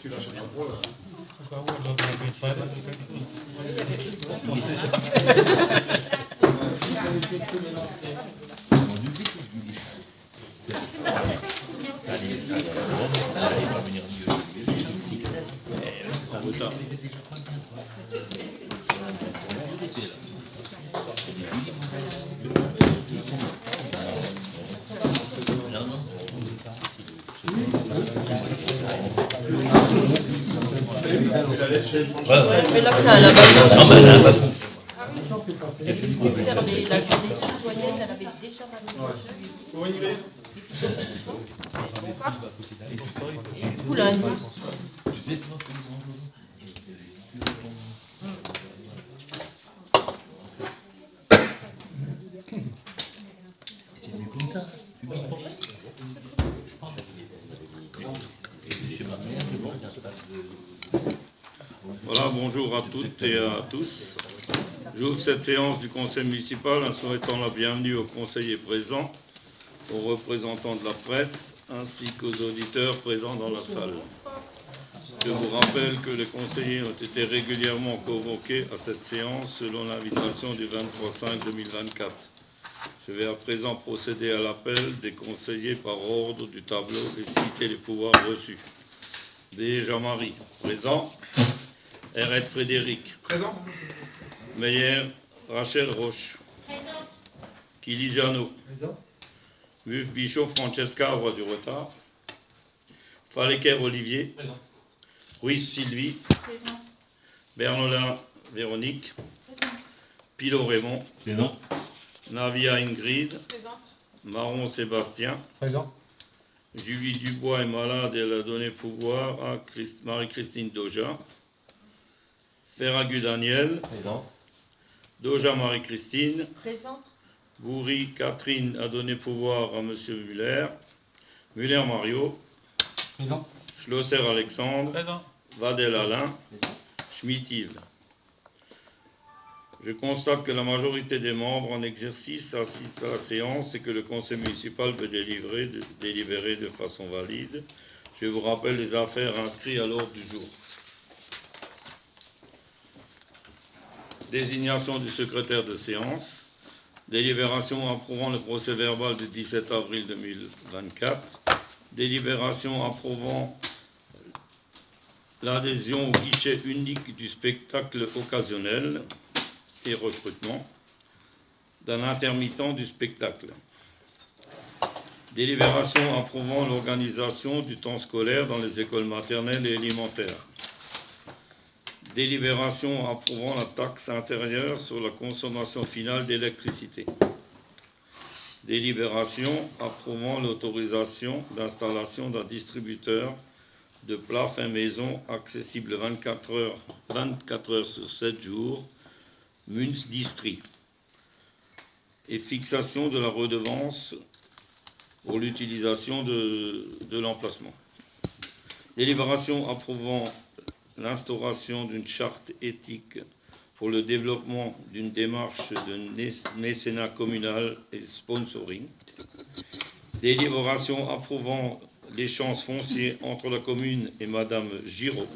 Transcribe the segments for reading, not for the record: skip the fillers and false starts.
Tu l'achètes pas trop, là. Mais là, c'est à la base. Non, mais là, La journée citoyenne, elle avait déjà validé. Et du coup, lundi. Voilà, bonjour à toutes et à tous. J'ouvre cette séance du conseil municipal en souhaitant la bienvenue aux conseillers présents, aux représentants de la presse, ainsi qu'aux auditeurs présents dans la salle. Je vous rappelle que les conseillers ont été régulièrement convoqués à cette séance selon l'invitation du 23/5/2024. Je vais à présent procéder à l'appel des conseillers par ordre du tableau et citer les pouvoirs reçus. B. Jean-Marie, présent. Eret Frédéric. Présent. Meyer Rachel Roche. Présent. Kili Jeannot. Présent. Muf Bichot Francesca, roi du retard. Fallecker Olivier. Présent. Ruiz Sylvie. Présent. Bernolin Véronique. Présent. Pilot Raymond. Présent. Navia Ingrid. Présente. Marron Sébastien. Présent. Julie Dubois est malade et elle a donné pouvoir à Marie-Christine Doja. Ferragu Daniel. Présent. Doja Marie-Christine. Présente. Bourri Catherine a donné pouvoir à M. Muller. Muller Mario. Présent. Schlosser Alexandre. Présent. Vadel Alain. Présent. Schmitt Yves. Je constate que la majorité des membres en exercice assistent à la séance et que le conseil municipal peut délibérer de façon valide. Je vous rappelle les affaires inscrites à l'ordre du jour. Désignation du secrétaire de séance. Délibération approuvant le procès verbal du 17 avril 2024. Délibération approuvant l'adhésion au guichet unique du spectacle occasionnel et recrutement d'un intermittent du spectacle. Délibération approuvant l'organisation du temps scolaire dans les écoles maternelles et élémentaires. Délibération approuvant la taxe intérieure sur la consommation finale d'électricité. Délibération approuvant l'autorisation d'installation d'un distributeur de plats faits maison accessible 24 heures sur 7 jours, Munz Distri. Et fixation de la redevance pour l'utilisation de l'emplacement. Délibération approuvant l'instauration d'une charte éthique pour le développement d'une démarche de mécénat communal et sponsoring. Délibération approuvant l'échange foncier entre la commune et Madame Giraud.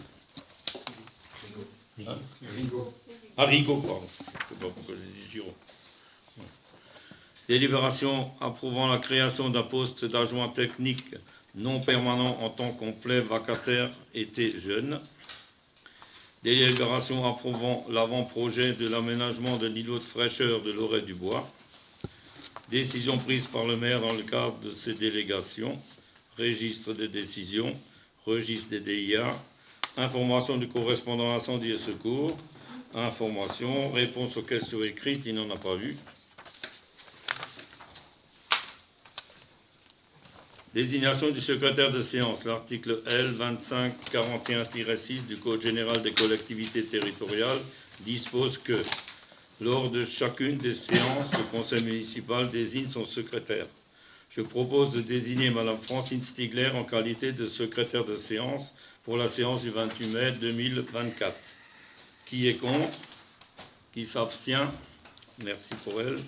Rigaud, pardon. Je ne sais pas pourquoi j'ai dit Giraud. Délibération approuvant la création d'un poste d'adjoint technique non permanent en temps complet vacataire été jeune. Délibération approuvant l'avant-projet de l'aménagement de l'îlot de fraîcheur de Loret-du-Bois. Décision prise par le maire dans le cadre de ses délégations. Registre des décisions, registre des DIA, information du correspondant incendie et secours, information, réponse aux questions écrites, il n'en a pas vu. Désignation du secrétaire de séance. L'article L 2541-6 du Code général des collectivités territoriales dispose que lors de chacune des séances, le conseil municipal désigne son secrétaire. Je propose de désigner Madame Francine Stigler en qualité de secrétaire de séance pour la séance du 28 mai 2024. Qui est contre? Qui s'abstient? Merci pour elle.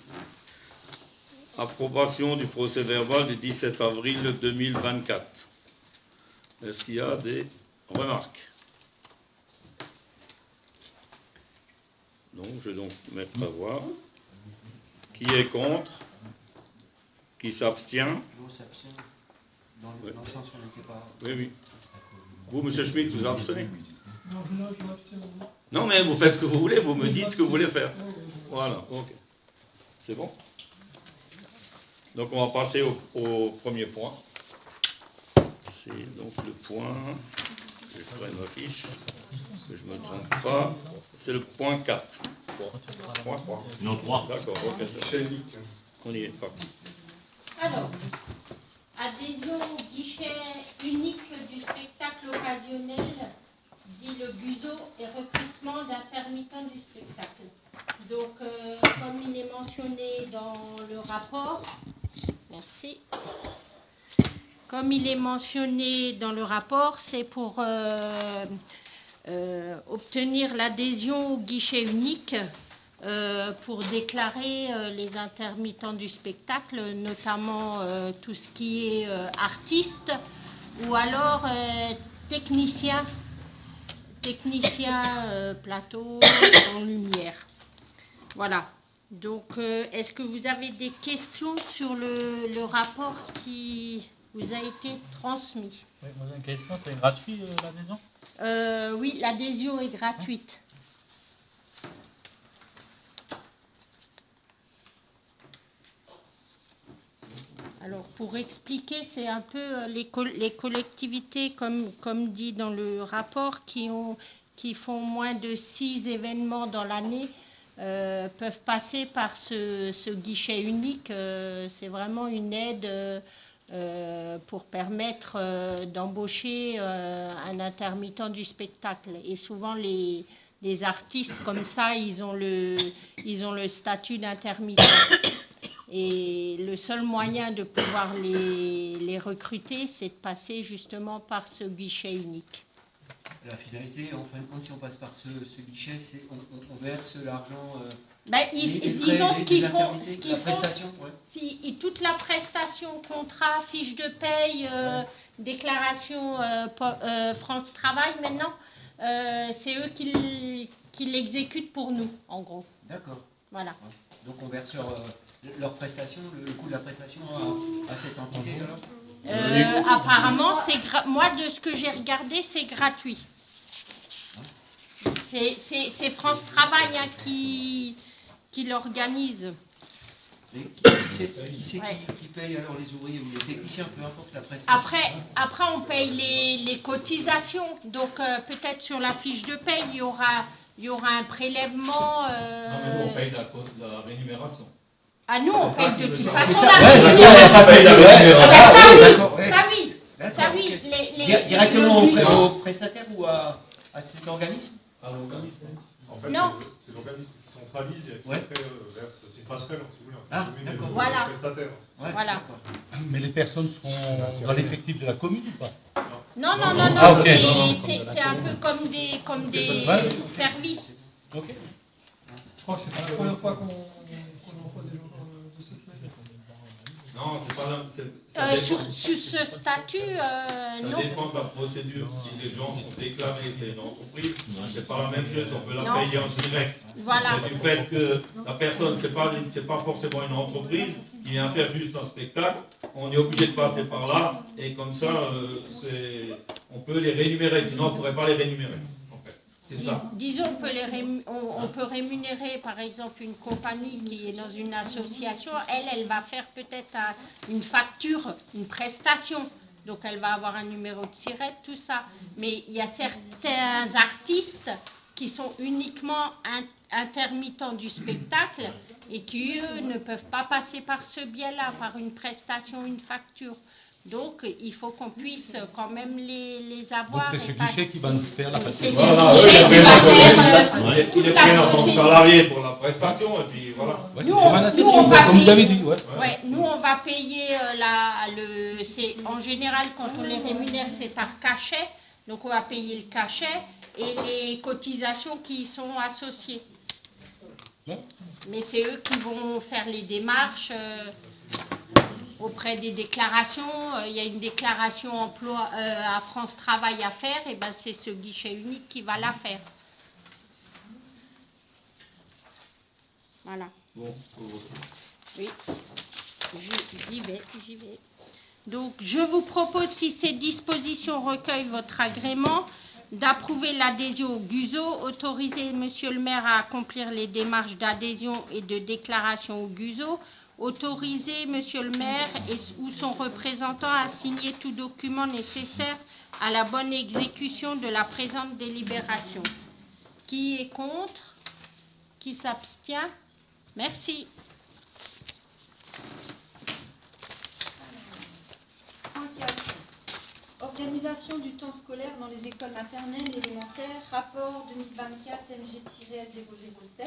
Approbation du procès-verbal du 17 avril 2024. Est-ce qu'il y a des remarques? Non, je vais donc mettre à voir. Qui est contre? Qui s'abstient? S'abstient. Dans Ouais. le sens où on n'était pas. Oui, oui. Vous, M. Schmitt, vous abstenez? Non, je m'abstiens. Non, mais vous faites ce que vous voulez, vous me dites ce que vous voulez faire. Voilà, ok. C'est bon? Donc on va passer au premier point. C'est donc le point, que je prenne ma fiche, que je ne me trompe pas, c'est le point 4. Point 3. Non, 3. D'accord, ok, c'est bon. Guichet unique. On y est parti. Alors, adhésion au guichet unique du spectacle occasionnel, dit le GUSO, et recrutement d'intermittents du spectacle. Donc, comme il est mentionné dans le rapport, merci. Comme il est mentionné dans le rapport, c'est pour obtenir l'adhésion au guichet unique pour déclarer les intermittents du spectacle, notamment tout ce qui est artiste ou alors technicien plateau en lumière. Voilà. Donc, est-ce que vous avez des questions sur le rapport qui vous a été transmis? Oui, moi j'ai une question, c'est gratuit l'adhésion? Oui, l'adhésion est gratuite. Alors, pour expliquer, c'est un peu les collectivités, comme dit dans le rapport, qui font moins de 6 événements dans l'année, peuvent passer par ce guichet unique. C'est vraiment une aide pour permettre d'embaucher un intermittent du spectacle. Et souvent, les artistes comme ça, ils ont le statut d'intermittent. Et le seul moyen de pouvoir les recruter, c'est de passer justement par ce guichet unique. La finalité, en fin de compte, si on passe par ce guichet, c'est on verse l'argent. Disons ce qu'ils font. La prestation, ouais. Et toute la prestation, contrat, fiche de paye, déclaration France Travail maintenant, c'est eux qui l'exécutent pour nous, en gros. D'accord. Voilà. Donc on verse leur prestation, le coût de la prestation à cette entité alors? Apparemment, moi, de ce que j'ai regardé, c'est gratuit. C'est France Travail qui l'organise. Et qui c'est qui paye alors les ouvriers ou les techniciens, peu importe la prestation? Après on paye les cotisations. Donc, peut-être sur la fiche de paye, il y aura un prélèvement. Non, mais nous, on paye la rémunération. Ah, nous, on paye de toute façon ça. la Ouais, c'est ça, il n'y a pas paye la de rémunération. Ça oui. Directement au prestataire ou à cet organisme? À l'organisme. En fait, Non. c'est l'organisme qui centralise et qui Ouais. après verse. C'est une passerelle, si vous voulez. Ah, entre guillemets, d'accord. le Voilà. prestataire. Ouais, Voilà. d'accord. Mais les personnes sont dans l'effectif de la commune ou pas? Non, Ah, ok. c'est un peu comme des Ouais. services. Ok. Je crois que c'est pas la première fois qu'on envoie des gens de cette manière. Non, c'est pas là. Ça Sur ce statut, non. dépend de la procédure. Si les gens sont déclarés, c'est une entreprise, c'est pas la même chose. On peut la Non. payer en direct. Voilà. Mais du fait que la personne, c'est pas forcément une entreprise qui vient faire juste un spectacle, on est obligé de passer par là, et comme ça, on peut les rémunérer, sinon on ne pourrait pas les rémunérer. En fait. C'est ça. Disons on peut rémunérer par exemple une compagnie qui est dans une association, elle va faire peut-être une facture, une prestation. Donc elle va avoir un numéro de SIRET, tout ça. Mais il y a certains artistes qui sont uniquement intermittents du spectacle et qui, eux, ne peuvent pas passer par ce biais-là, par une prestation, une facture. Donc, il faut qu'on puisse quand même les avoir. Donc c'est ce guichet qui va nous faire la C'est prestation. ce guichet qui va faire Il est pris en tant que salarié pour la prestation, et puis voilà. Ouais, Nous, c'est comme un atelier, on va comme vous payer. avez dit. Ouais. Ouais, nous, on va payer en général, quand on les rémunère, c'est par cachet. Donc, on va payer le cachet et les cotisations qui y sont associées. Non. Mais c'est eux qui vont faire les démarches auprès des déclarations. Il y a une déclaration emploi à France Travail à faire, et ben c'est ce guichet unique qui va la faire. Voilà. Bon, Oui, j'y vais. Donc, je vous propose, si ces dispositions recueillent votre agrément, d'approuver l'adhésion au GUSO, autoriser Monsieur le maire à accomplir les démarches d'adhésion et de déclaration au GUSO, autoriser Monsieur le maire ou son représentant à signer tout document nécessaire à la bonne exécution de la présente délibération. Qui est contre? Qui s'abstient? Merci. Organisation du temps scolaire dans les écoles maternelles et élémentaires, rapport 2024 MG-007.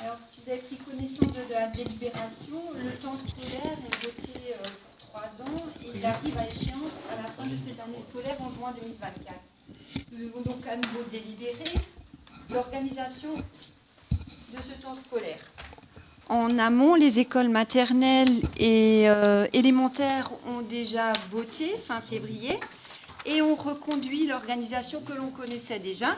Alors, si vous avez pris connaissance de la délibération, le temps scolaire est voté pour 3 ans et il arrive à échéance à la fin de cette année scolaire en juin 2024. Nous devons donc à nouveau délibérer l'organisation de ce temps scolaire. En amont, les écoles maternelles et élémentaires ont déjà voté fin février et ont reconduit l'organisation que l'on connaissait déjà,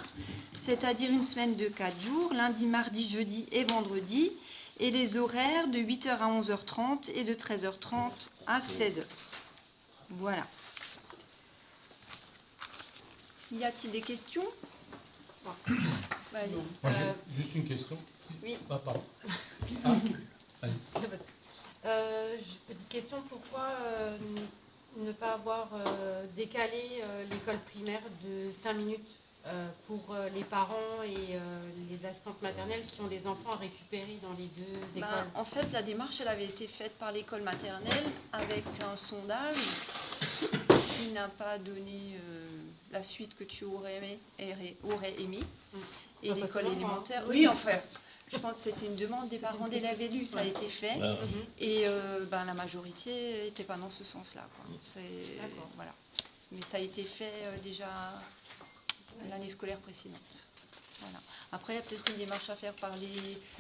c'est-à-dire une semaine de 4 jours, lundi, mardi, jeudi et vendredi, et les horaires de 8h à 11h30 et de 13h30 à 16h. Voilà. Y a-t-il des questions? Vas-y. Moi, j'ai juste une question. Oui. Ah, pardon. Petite question, pourquoi ne pas avoir décalé l'école primaire de 5 minutes pour les parents et les assistantes maternelles qui ont des enfants à récupérer dans les deux écoles? En fait, la démarche, elle avait été faite par l'école maternelle avec un sondage qui n'a pas donné la suite que tu aurais aimé. Et l'école élémentaire... Oui, enfin... Je pense que c'était une demande des parents d'élèves élus, ça a été fait. Et la majorité n'était pas dans ce sens-là. Voilà. Mais ça a été fait déjà l'année scolaire précédente. Voilà. Après, il y a peut-être une démarche à faire par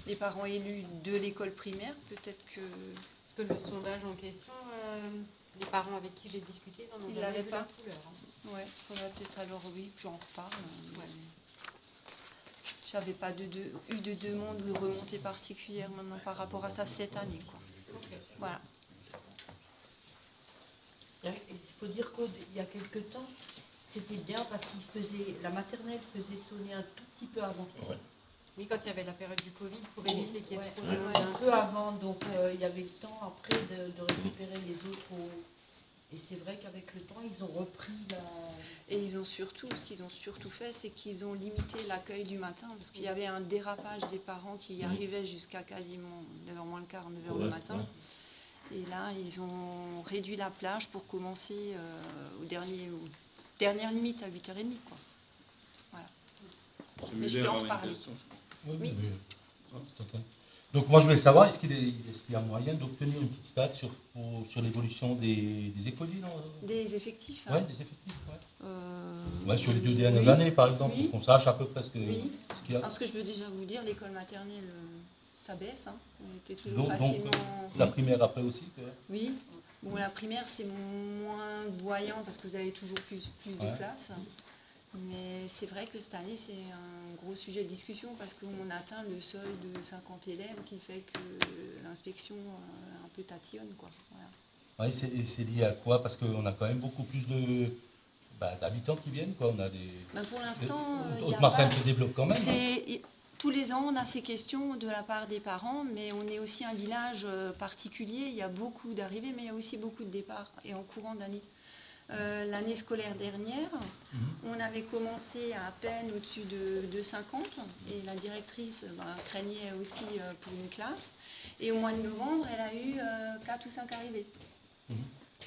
les parents élus de l'école primaire. Peut-être que... Parce que le sondage en question, les parents avec qui j'ai discuté, ils ne l'avaient pas. La couleur, Oui, il faudrait peut-être alors, oui, que j'en reparle. Ouais. Je n'avais pas eu de demande ou de remontée particulière maintenant par rapport à ça cette année. Quoi. Okay. Voilà. Il faut dire qu'il y a quelques temps, c'était bien parce la maternelle faisait sonner un tout petit peu avant. Ouais. Oui, quand il y avait la période du Covid, pour éviter qu'il y ait trop de monde. Un peu avant, donc il y avait le temps après de récupérer les autres. Et c'est vrai qu'avec le temps, ils ont repris la... Et ce qu'ils ont surtout fait, c'est qu'ils ont limité l'accueil du matin, parce qu'il y avait un dérapage des parents qui arrivaient jusqu'à quasiment 9h moins le quart, 9h le matin. Et là, ils ont réduit la plage pour commencer aux dernières limites à 8h30. Quoi. Voilà. Mais je peux en reparler. Oui. Donc moi je voulais savoir, est-ce qu'il y a moyen d'obtenir une petite stat sur l'évolution des écoliers, non? Des effectifs. Oui, des effectifs. Sur les 2 dernières années, par exemple, pour qu'on sache à peu près ce qu'il y a. Parce que je veux déjà vous dire, l'école maternelle, ça baisse. On était toujours facilement... Donc, la primaire après aussi Oui. Bon, la primaire, c'est moins voyant parce que vous avez toujours plus de places. Mais c'est vrai que cette année, c'est un gros sujet de discussion parce qu'on atteint le seuil de 50 élèves qui fait que l'inspection un peu tatillonne. Quoi. Voilà. Oui, c'est lié à quoi? Parce qu'on a quand même beaucoup plus d'habitants qui viennent. Quoi. On a des... pour l'instant, Haute-Marseille se développe quand même. Tous les ans, on a ces questions de la part des parents, mais on est aussi un village particulier. Il y a beaucoup d'arrivées, mais il y a aussi beaucoup de départs et en courant d'année. L'année scolaire dernière, on avait commencé à peine au-dessus de 50 et la directrice craignait aussi pour une classe. Et au mois de novembre, elle a eu 4 ou 5 arrivées.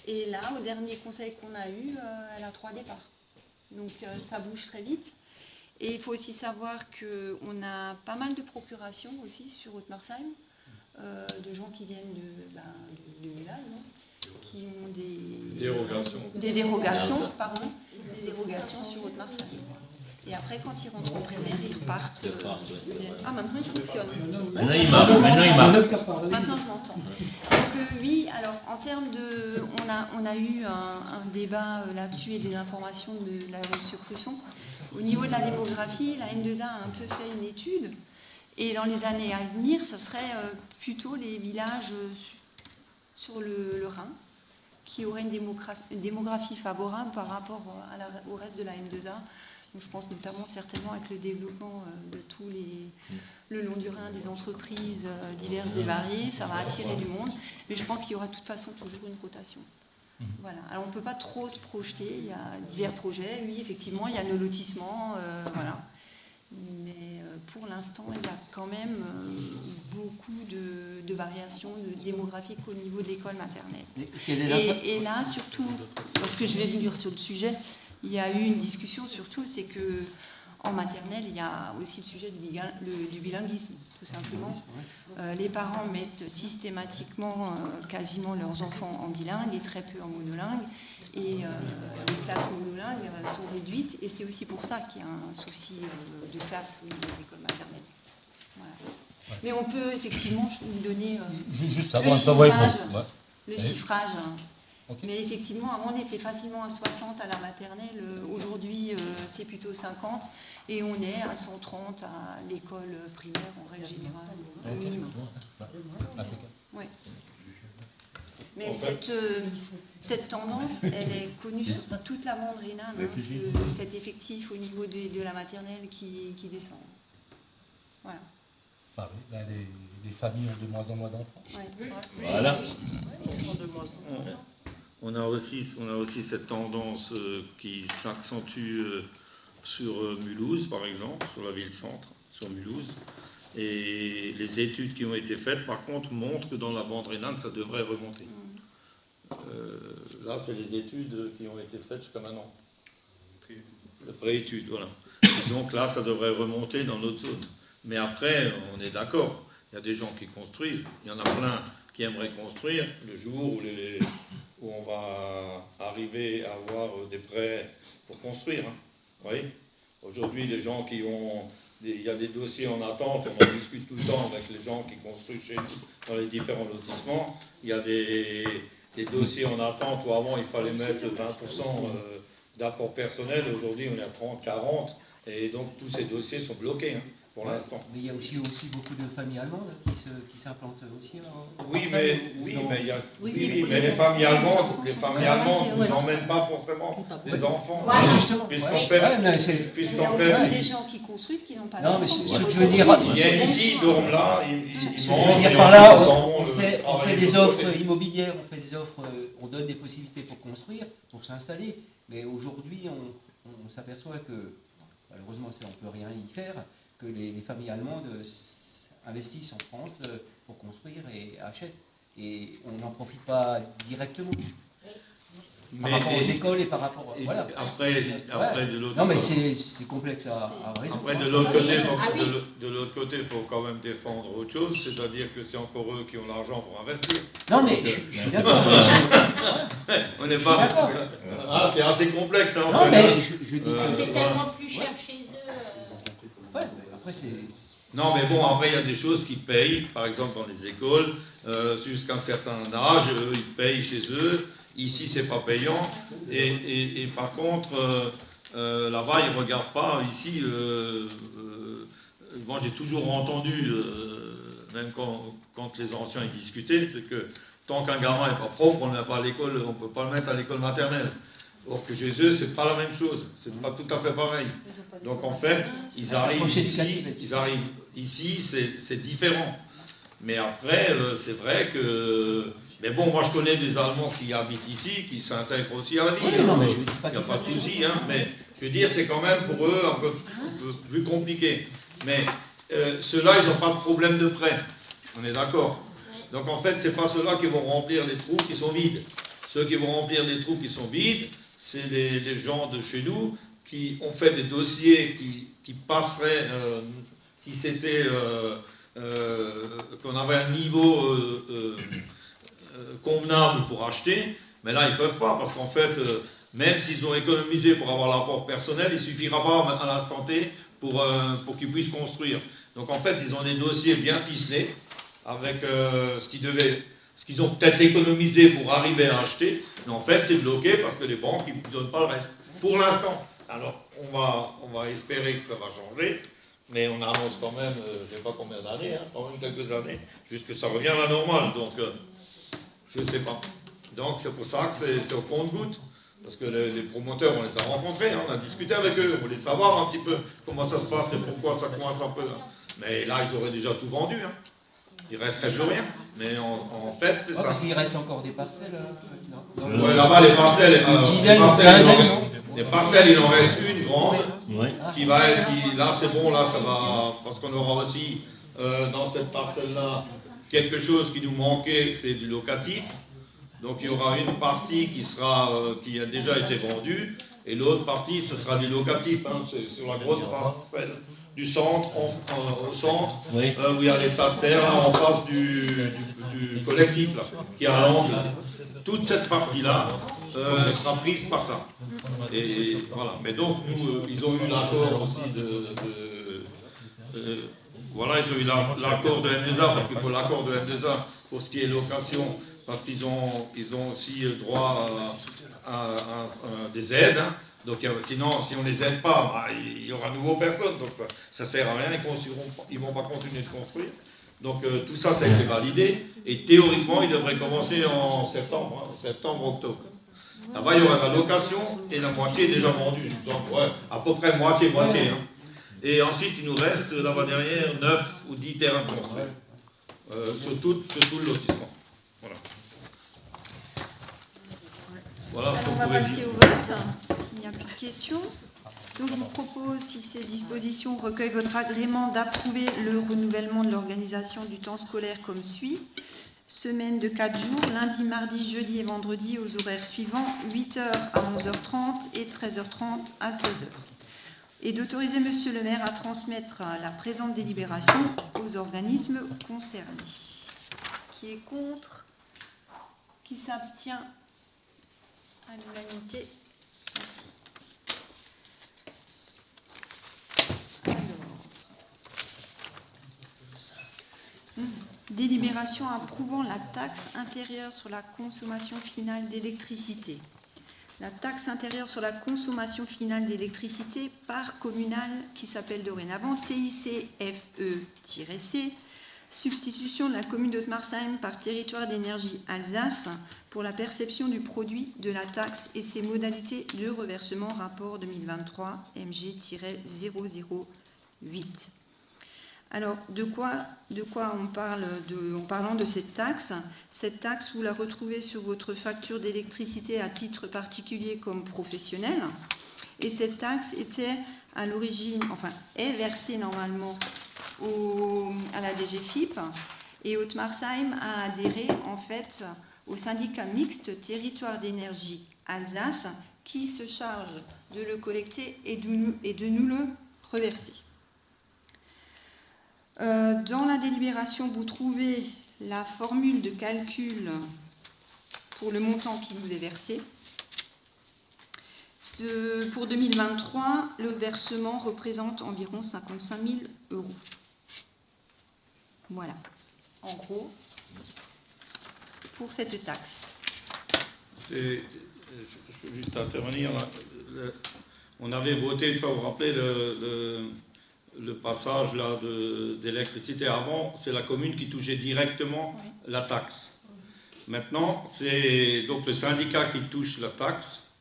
Et là, au dernier conseil qu'on a eu, elle a 3 départs. Donc ça bouge très vite. Et il faut aussi savoir qu'on a pas mal de procurations aussi sur Haute-Marseille, de gens qui viennent de Mulal, qui ont des dérogations sur Haute-Marseille. Et après, quand ils rentrent en primaire, ils repartent. Ah, maintenant, il fonctionne. Maintenant, il marche. Maintenant, je m'entends. Donc, oui, alors, en termes de... On a eu un débat là-dessus et des informations de la Monsieur Cruchon. Au niveau de la démographie, la N2A a un peu fait une étude. Et dans les années à venir, ça serait plutôt les villages sur le Rhin qui auraient une démographie favorable par rapport au reste de la N2A. Donc, je pense notamment certainement avec le développement de tous le long du Rhin, des entreprises diverses et variées, ça va attirer du monde. Mais je pense qu'il y aura de toute façon toujours une rotation. Voilà. Alors on ne peut pas trop se projeter, il y a divers projets, oui effectivement il y a nos lotissements, voilà. Mais pour l'instant il y a quand même beaucoup de variations démographiques au niveau de l'école maternelle. Et là surtout, parce que je vais venir sur le sujet, il y a eu une discussion surtout, c'est que en maternelle, il y a aussi le sujet du bilinguisme, tout simplement. Les parents mettent systématiquement quasiment leurs enfants en bilingue et très peu en monolingue. Et les classes monolingues sont réduites. Et c'est aussi pour ça qu'il y a un souci de classe au niveau de l'école maternelle. Voilà. Mais on peut effectivement vous donner le chiffrage. Okay. Mais effectivement, avant on était facilement à 60 à la maternelle, aujourd'hui c'est plutôt 50 et on est à 130 à l'école primaire en règle générale, au minimum. Ouais. Mais cette tendance, elle est connue sur toute la bande rhénane, cet effectif au niveau de la maternelle qui descend. Voilà. Ah oui, ben les familles ont de moins en moins d'enfants. Ouais. Voilà. On a aussi cette tendance qui s'accentue sur Mulhouse, par exemple, sur la ville-centre, sur Mulhouse. Et les études qui ont été faites, par contre, montrent que dans la bande rhénane, ça devrait remonter. Là, c'est les études qui ont été faites jusqu'à maintenant. La pré-étude, voilà. Et donc là, ça devrait remonter dans notre zone. Mais après, on est d'accord. Il y a des gens qui construisent. Il y en a plein qui aimeraient construire le jour où on va arriver à avoir des prêts pour construire. Hein. Vous voyez ? Aujourd'hui, les gens qui ont... Il y a des dossiers en attente, on en discute tout le temps avec les gens qui construisent chez nous dans les différents lotissements. Il y a des dossiers en attente où avant il fallait mettre 20% d'apport personnel. Aujourd'hui, on est à 30, 40. Et donc, tous ces dossiers sont bloqués. Hein. Pour l'instant. Mais il y a aussi beaucoup de familles allemandes qui s'implantent aussi. Mais les familles allemandes ne nous emmènent pas forcément des enfants. Ouais, justement. Puisqu'en fait, il y a aussi des gens qui construisent qui n'ont pas d'enfants. Non, mais ce que je veux dire, ils viennent ici, ils dorment là, ils mangent. Par là, on fait des offres immobilières, on donne des possibilités pour construire, pour s'installer. Mais aujourd'hui, on s'aperçoit que, malheureusement, on ne peut rien y faire, que les familles allemandes investissent en France pour construire et achètent. Et on n'en profite pas directement. Par rapport aux écoles et par rapport... Voilà. Après de l'autre côté... Non, mais c'est complexe à résoudre. Après, de l'autre côté, il faut quand même défendre autre chose, c'est-à-dire que c'est encore eux qui ont l'argent pour investir. Non, mais je suis d'accord. On n'est pas... Ah, c'est assez complexe. Hein, non, mais je dis que... C'est tellement plus cher chez eux. Après, c'est... Non, mais bon, après, il y a des choses qui payent, par exemple dans les écoles, jusqu'à un certain âge, ils payent chez eux. Ici, c'est pas payant. Et par contre, là-bas, ils ne regardent pas. Ici, moi, j'ai toujours entendu, même quand les anciens y discutaient, c'est que tant qu'un gamin n'est pas propre, on ne pas à l'école, on ne peut pas le mettre à l'école maternelle. Or que chez eux, c'est pas la même chose, c'est pas tout à fait pareil. Donc en fait, ils arrivent ici, c'est différent. Mais après, c'est vrai que... Mais bon, moi je connais des Allemands qui habitent ici, qui s'intègrent aussi à la ville. Il n'y a pas de souci, hein, mais je veux dire, c'est quand même pour eux un peu plus compliqué. Mais ceux-là, ils n'ont pas de problème de prêt, on est d'accord. Donc en fait, c'est pas ceux-là qui vont remplir les trous qui sont vides. Ceux qui vont remplir les trous qui sont vides, c'est les gens de chez nous qui ont fait des dossiers qui passeraient, si c'était qu'on avait un niveau convenable pour acheter, mais là ils ne peuvent pas, parce qu'en fait, même s'ils ont économisé pour avoir l'apport personnel, il ne suffira pas à l'instant T pour qu'ils puissent construire. Donc en fait, ils ont des dossiers bien ficelés avec ce qu'ils ont peut-être économisé pour arriver à acheter, mais en fait, c'est bloqué parce que les banques ne donnent pas le reste. Pour l'instant. Alors, on va espérer que ça va changer, mais on annonce quand même, je ne sais pas combien d'années, hein, quand même quelques années, jusque ça revient à la normale. Donc, je ne sais pas. Donc, c'est pour ça que c'est au compte-gouttes. Parce que les promoteurs, on les a rencontrés, hein, on a discuté avec eux, on voulait savoir un petit peu comment ça se passe et pourquoi ça coince un peu. Hein. Mais là, ils auraient déjà tout vendu. Hein. Il ne resterait plus rien. Mais en fait, c'est ça. Parce qu'il reste encore des parcelles. Ouais, là-bas, les parcelles, les parcelles, il en reste une grande. Ouais. Là, c'est bon, là, ça va. Parce qu'on aura aussi, dans cette parcelle-là, quelque chose qui nous manquait, c'est du locatif. Donc il y aura une partie qui a déjà été vendue et l'autre partie ce sera du locatif, hein, c'est sur la grosse parcelle du centre, au centre, Oui. où il y a des tas de terre là, en face du collectif là, qui est à l'angle. Toute cette partie-là sera prise par ça. Et voilà. Mais donc nous, ils ont eu l'accord aussi voilà, ils ont eu l'accord de M2A parce qu'il faut l'accord de M2A pour ce qui est location. Parce qu'ils ont aussi droit à des aides. Hein. Donc sinon, si on ne les aide pas, bah, il y aura de nouveau personne. Donc ça ne sert à rien, ils ne vont pas continuer de construire. Donc tout ça, ça a été validé. Et théoriquement, ils devraient commencer en septembre, octobre. Là-bas, il y aura la location et la moitié est déjà vendue. Donc ouais, à peu près moitié. Hein. Et ensuite, il nous reste là-bas derrière 9 ou 10 terrains construits. Sur tout le lotissement. Voilà. Voilà ce qu'on On va pouvait passer dire. au vote, s'il n'y a plus de questions. Donc je vous propose, si ces dispositions recueillent votre agrément, d'approuver le renouvellement de l'organisation du temps scolaire comme suit. Semaine de 4 jours, lundi, mardi, jeudi et vendredi aux horaires suivants, 8h à 11h30 et 13h30 à 16h. Et d'autoriser Monsieur le maire à transmettre la présente délibération aux organismes concernés. Qui est contre? Qui s'abstient? À l'unanimité. Merci. Délibération approuvant la taxe intérieure sur la consommation finale d'électricité. La taxe intérieure sur la consommation finale d'électricité part communale qui s'appelle dorénavant TICFE-C, substitution de la commune d'Haute-Marsheim par territoire d'énergie Alsace pour la perception du produit de la taxe et ses modalités de reversement rapport 2023 MG-008. Alors, de quoi on parle en parlant de cette taxe? Cette taxe, vous la retrouvez sur votre facture d'électricité à titre particulier comme professionnel. Et cette taxe était à l'origine, est versée normalement à la DGFiP. Et Haute-Marsheim a adhéré en fait au syndicat mixte territoire d'énergie Alsace qui se charge de le collecter et de nous le reverser. Dans la délibération, vous trouvez la formule de calcul pour le montant qui vous est versé. Pour 2023, le versement représente environ 55 000 €. Voilà, en gros, pour cette taxe. Je peux juste intervenir. On avait voté, une fois, vous vous rappelez, le passage là d'électricité avant, c'est la commune qui touchait directement la taxe. Maintenant, c'est donc le syndicat qui touche la taxe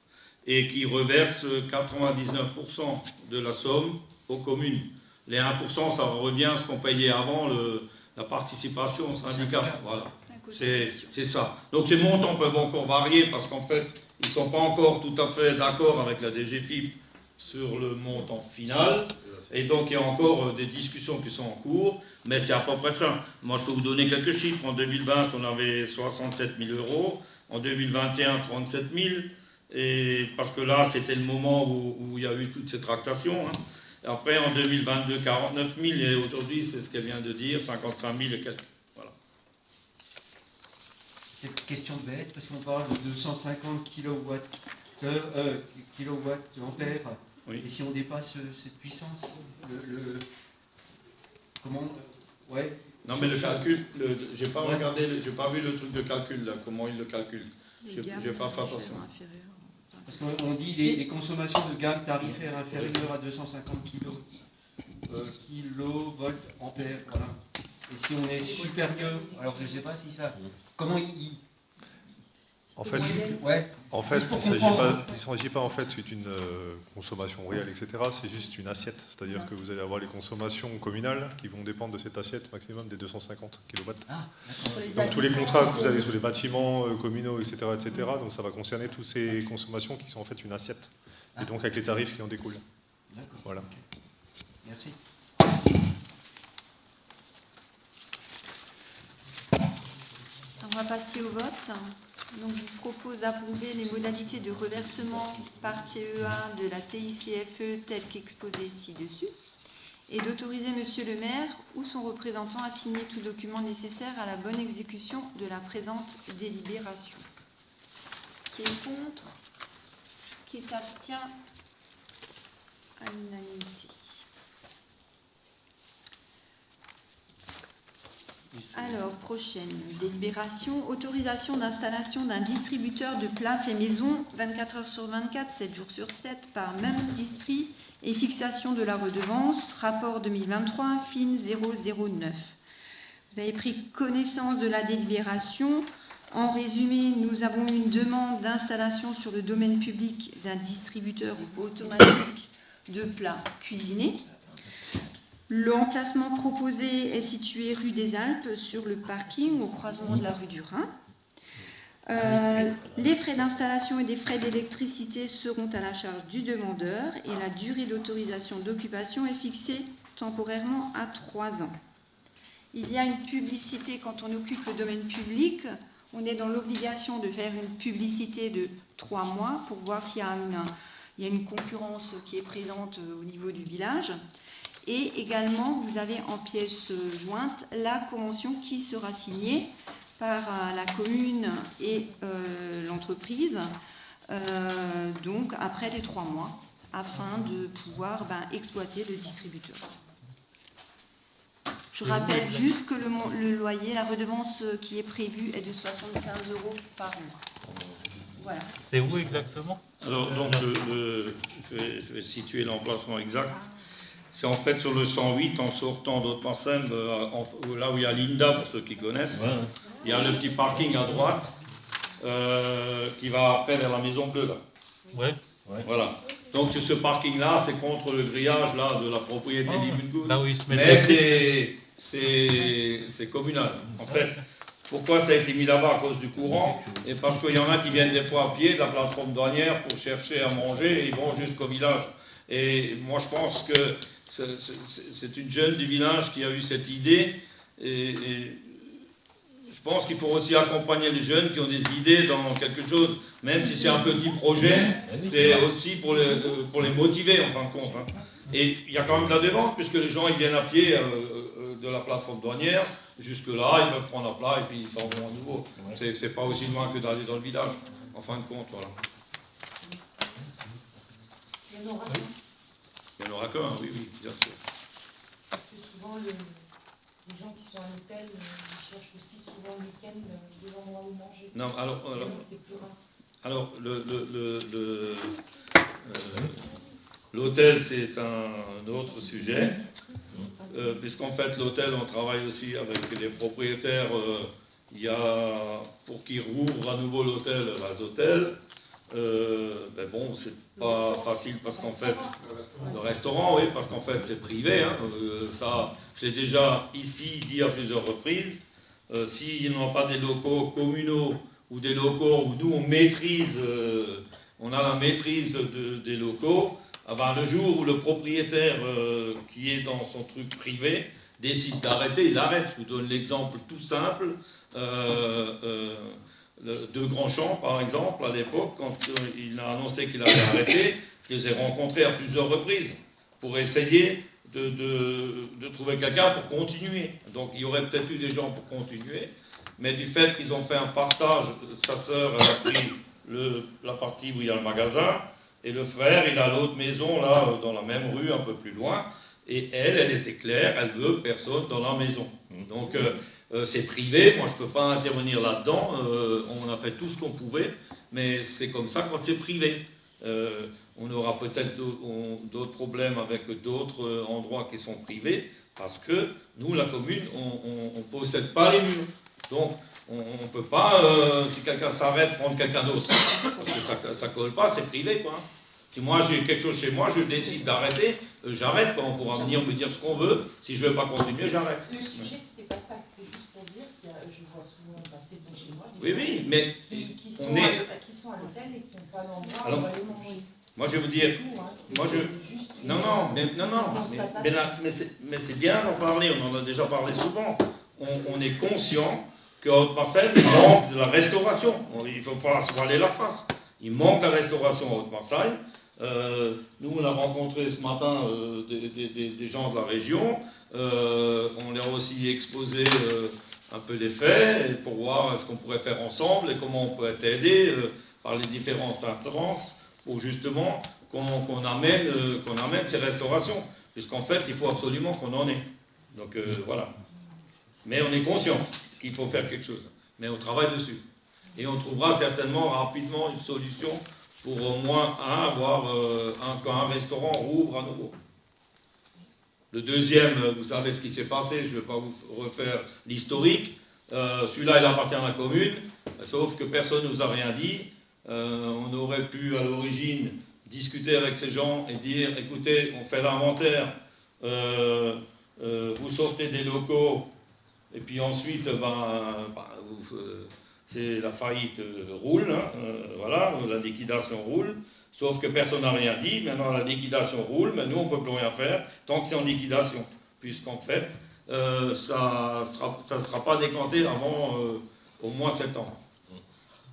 et qui reverse 99% de la somme aux communes. Les 1%, ça revient à ce qu'on payait avant, la participation au syndicat. Voilà, c'est ça. Donc ces montants peuvent encore varier parce qu'en fait, ils ne sont pas encore tout à fait d'accord avec la DGFiP sur le montant final. Et donc il y a encore des discussions qui sont en cours, mais c'est à peu près ça. Moi je peux vous donner quelques chiffres. En 2020 on avait 67 000 €, en 2021 37 000, et parce que là c'était le moment où il y a eu toutes ces tractations. Hein. Et après en 2022 49 000, et aujourd'hui c'est ce qu'elle vient de dire, 55 000 et quelques. Voilà. Cette question bête, parce qu'on parle de 250 kW kilowatts ampères. Oui. Et si on dépasse cette puissance, comment ouais. Non, mais le calcul, j'ai pas regardé, j'ai pas vu le truc de calcul là, comment il le calcule. J'ai pas fait attention. Parce qu'on dit les consommations de gamme tarifaire inférieures à 250 kilovolts ampères, voilà. Et si on est supérieur, alors je ne sais pas si ça. Comment il En fait, ouais. en fait, Juste pour il ne comprendre. s'agit pas en fait d'une consommation réelle, etc. C'est juste une assiette. C'est-à-dire que vous allez avoir les consommations communales qui vont dépendre de cette assiette maximum des 250 kW. Ah, Donc tous les contrats que vous avez sur les bâtiments communaux, etc., donc ça va concerner toutes ces consommations qui sont en fait une assiette. Et donc avec les tarifs qui en découlent. D'accord. Voilà. Okay. Merci. On va passer au vote. Donc, je vous propose d'approuver les modalités de reversement par TE1 de la TICFE telles qu'exposées ci-dessus et d'autoriser Monsieur le maire ou son représentant à signer tout document nécessaire à la bonne exécution de la présente délibération. Qui est contre? Qui s'abstient? À l'unanimité. Alors, prochaine délibération, autorisation d'installation d'un distributeur de plats faits maison 24 heures sur 24, 7 jours sur 7 par MEMS Distri et fixation de la redevance, rapport 2023, FIN 009. Vous avez pris connaissance de la délibération. En résumé, nous avons une demande d'installation sur le domaine public d'un distributeur automatique de plats cuisinés. L'emplacement proposé est situé rue des Alpes, sur le parking, au croisement de la rue du Rhin. Les frais d'installation et des frais d'électricité seront à la charge du demandeur et la durée d'autorisation d'occupation est fixée temporairement à 3 ans. Il y a une publicité quand on occupe le domaine public. On est dans l'obligation de faire une publicité de 3 mois pour voir s'il y a une concurrence qui est présente au niveau du village. Et également, vous avez en pièce jointe la convention qui sera signée par la commune et l'entreprise, donc après les 3 mois, afin de pouvoir exploiter le distributeur. Je rappelle juste que le loyer, la redevance qui est prévue est de 75 € par mois. Voilà. C'est où exactement? Alors, donc, je vais situer l'emplacement exact. C'est en fait sur le 108 en sortant d'Haute-Marsem, là où il y a Linda, pour ceux qui connaissent. Ouais. Il y a le petit parking à droite qui va après vers la Maison Bleue. Là. Ouais. Voilà. Donc sur ce parking-là, c'est contre le grillage là, de la propriété d'Ibungoud. Là où il se met. Mais c'est communal. En fait, pourquoi ça a été mis là-bas à cause du courant? Et parce qu'il y en a qui viennent des fois à pied de la plateforme douanière pour chercher à manger et ils vont jusqu'au village. Et moi je pense que c'est une jeune du village qui a eu cette idée et je pense qu'il faut aussi accompagner les jeunes qui ont des idées dans quelque chose, même si c'est un petit projet, c'est aussi pour les motiver en fin de compte. Hein. Et il y a quand même de la demande puisque les gens ils viennent à pied de la plateforme douanière jusque là, ils peuvent prendre un plat et puis ils s'en vont à nouveau. C'est pas aussi loin que d'aller dans le village en fin de compte. Voilà. Il n'y en aura qu'un, oui, bien sûr. Parce que souvent, les gens qui sont à l'hôtel, ils cherchent aussi souvent le week-end des endroits où manger. Non, c'est plus rare. Alors l'hôtel, c'est un autre sujet, puisqu'en fait, l'hôtel, on travaille aussi avec les propriétaires. Il y a, pour qu'ils rouvrent à nouveau l'hôtel, l'hôtel. Bon, c'est pas facile parce qu'en fait, le restaurant, oui, parce qu'en fait c'est privé. Hein, ça, je l'ai déjà ici dit à plusieurs reprises. S'ils n'ont pas des locaux communaux ou des locaux où nous on maîtrise, on a la maîtrise des locaux, le jour où le propriétaire qui est dans son truc privé décide d'arrêter, il arrête. Je vous donne l'exemple tout simple. De Grandchamp, par exemple, à l'époque, quand il a annoncé qu'il avait arrêté, je les ai rencontrés à plusieurs reprises pour essayer de trouver quelqu'un pour continuer. Donc il y aurait peut-être eu des gens pour continuer, mais du fait qu'ils ont fait un partage, sa sœur a pris la partie où il y a le magasin, et le frère, il a l'autre maison, là, dans la même rue, un peu plus loin, et elle était claire, elle veut personne dans la maison. Donc, c'est privé, moi je ne peux pas intervenir là-dedans, on a fait tout ce qu'on pouvait, mais c'est comme ça quand c'est privé. On aura peut-être d'autres problèmes avec d'autres endroits qui sont privés, parce que nous, la commune, on ne possède pas les murs. Donc, on ne peut pas, si quelqu'un s'arrête, prendre quelqu'un d'autre. Parce que ça ne colle pas, c'est privé, quoi. Si moi j'ai quelque chose chez moi, je décide d'arrêter, j'arrête, on pourra venir me dire ce qu'on veut. Si je ne veux pas continuer, j'arrête. Le sujet, c'était pas ça, c'était juste pour dire que je vois souvent passer de chez moi Oui, oui, mais qui sont à l'hôtel et qui n'ont pas d'endroit où aller manger. Moi, je vais vous dire, mais c'est bien d'en parler, on en a déjà parlé souvent. On est conscient qu'à Haute-Marseille, il manque de la restauration. Il ne faut pas se voiler la face. Il manque de la restauration à Haute-Marseille. Nous, on a rencontré ce matin des gens de la région. On leur a aussi exposé un peu les faits pour voir ce qu'on pourrait faire ensemble et comment on peut être aidé par les différentes instances pour justement qu'on amène ces restaurations. Puisqu'en fait, il faut absolument qu'on en ait. Donc voilà. Mais on est conscient qu'il faut faire quelque chose. Mais on travaille dessus. Et on trouvera certainement rapidement une solution pour au moins avoir quand un restaurant rouvre à nouveau. Le deuxième, vous savez ce qui s'est passé, je ne vais pas vous refaire l'historique. Celui-là, il appartient à la commune, sauf que personne ne nous a rien dit. On aurait pu, à l'origine, discuter avec ces gens et dire, écoutez, on fait l'inventaire, vous sortez des locaux, et puis ensuite, c'est la faillite roule, hein, voilà, la liquidation roule, sauf que personne n'a rien dit. Maintenant la liquidation roule, mais nous on ne peut plus rien faire tant que c'est en liquidation, puisqu'en fait ça ne sera pas décanté avant au moins 7 ans.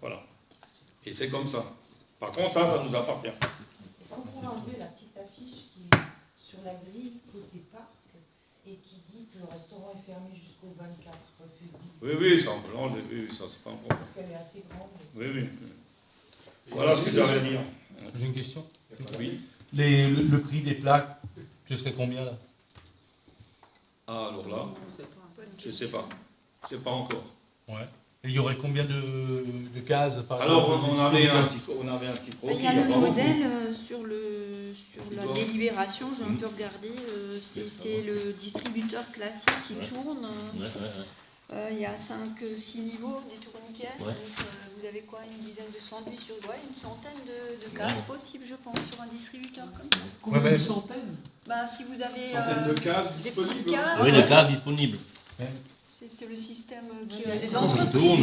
Voilà. Et c'est comme ça. Par contre, ça nous appartient. Est-ce qu'on pourrait enlever la petite affiche qui est sur la grille côté parc et qui dit que le restaurant est fermé jusqu'au 24 février? Oui, ça, ça c'est pas un problème. Parce qu'elle est assez grande. Oui. Voilà ce que j'avais à dire. J'ai une question. Oui. Le prix des plats, ce serait combien là? Ah, alors là, je ne sais pas. Je ne sais pas encore. Ouais. Et il y aurait combien de cases par Alors, exemple, on avait un petit croquis. Il y a le modèle sur la délibération, j'ai un peu regardé, c'est le distributeur classique qui tourne. Il y a 5-6 niveaux des tourniquets. Ouais. Donc, vous avez quoi, une dizaine de sandwichs sur une centaine de cases possibles, je pense, sur un distributeur comme ça. Combien une centaine? Si vous avez Centaines de cases des disponibles. petites cases, Oui, les cartes disponibles. c'est le système qui Les les entreprises,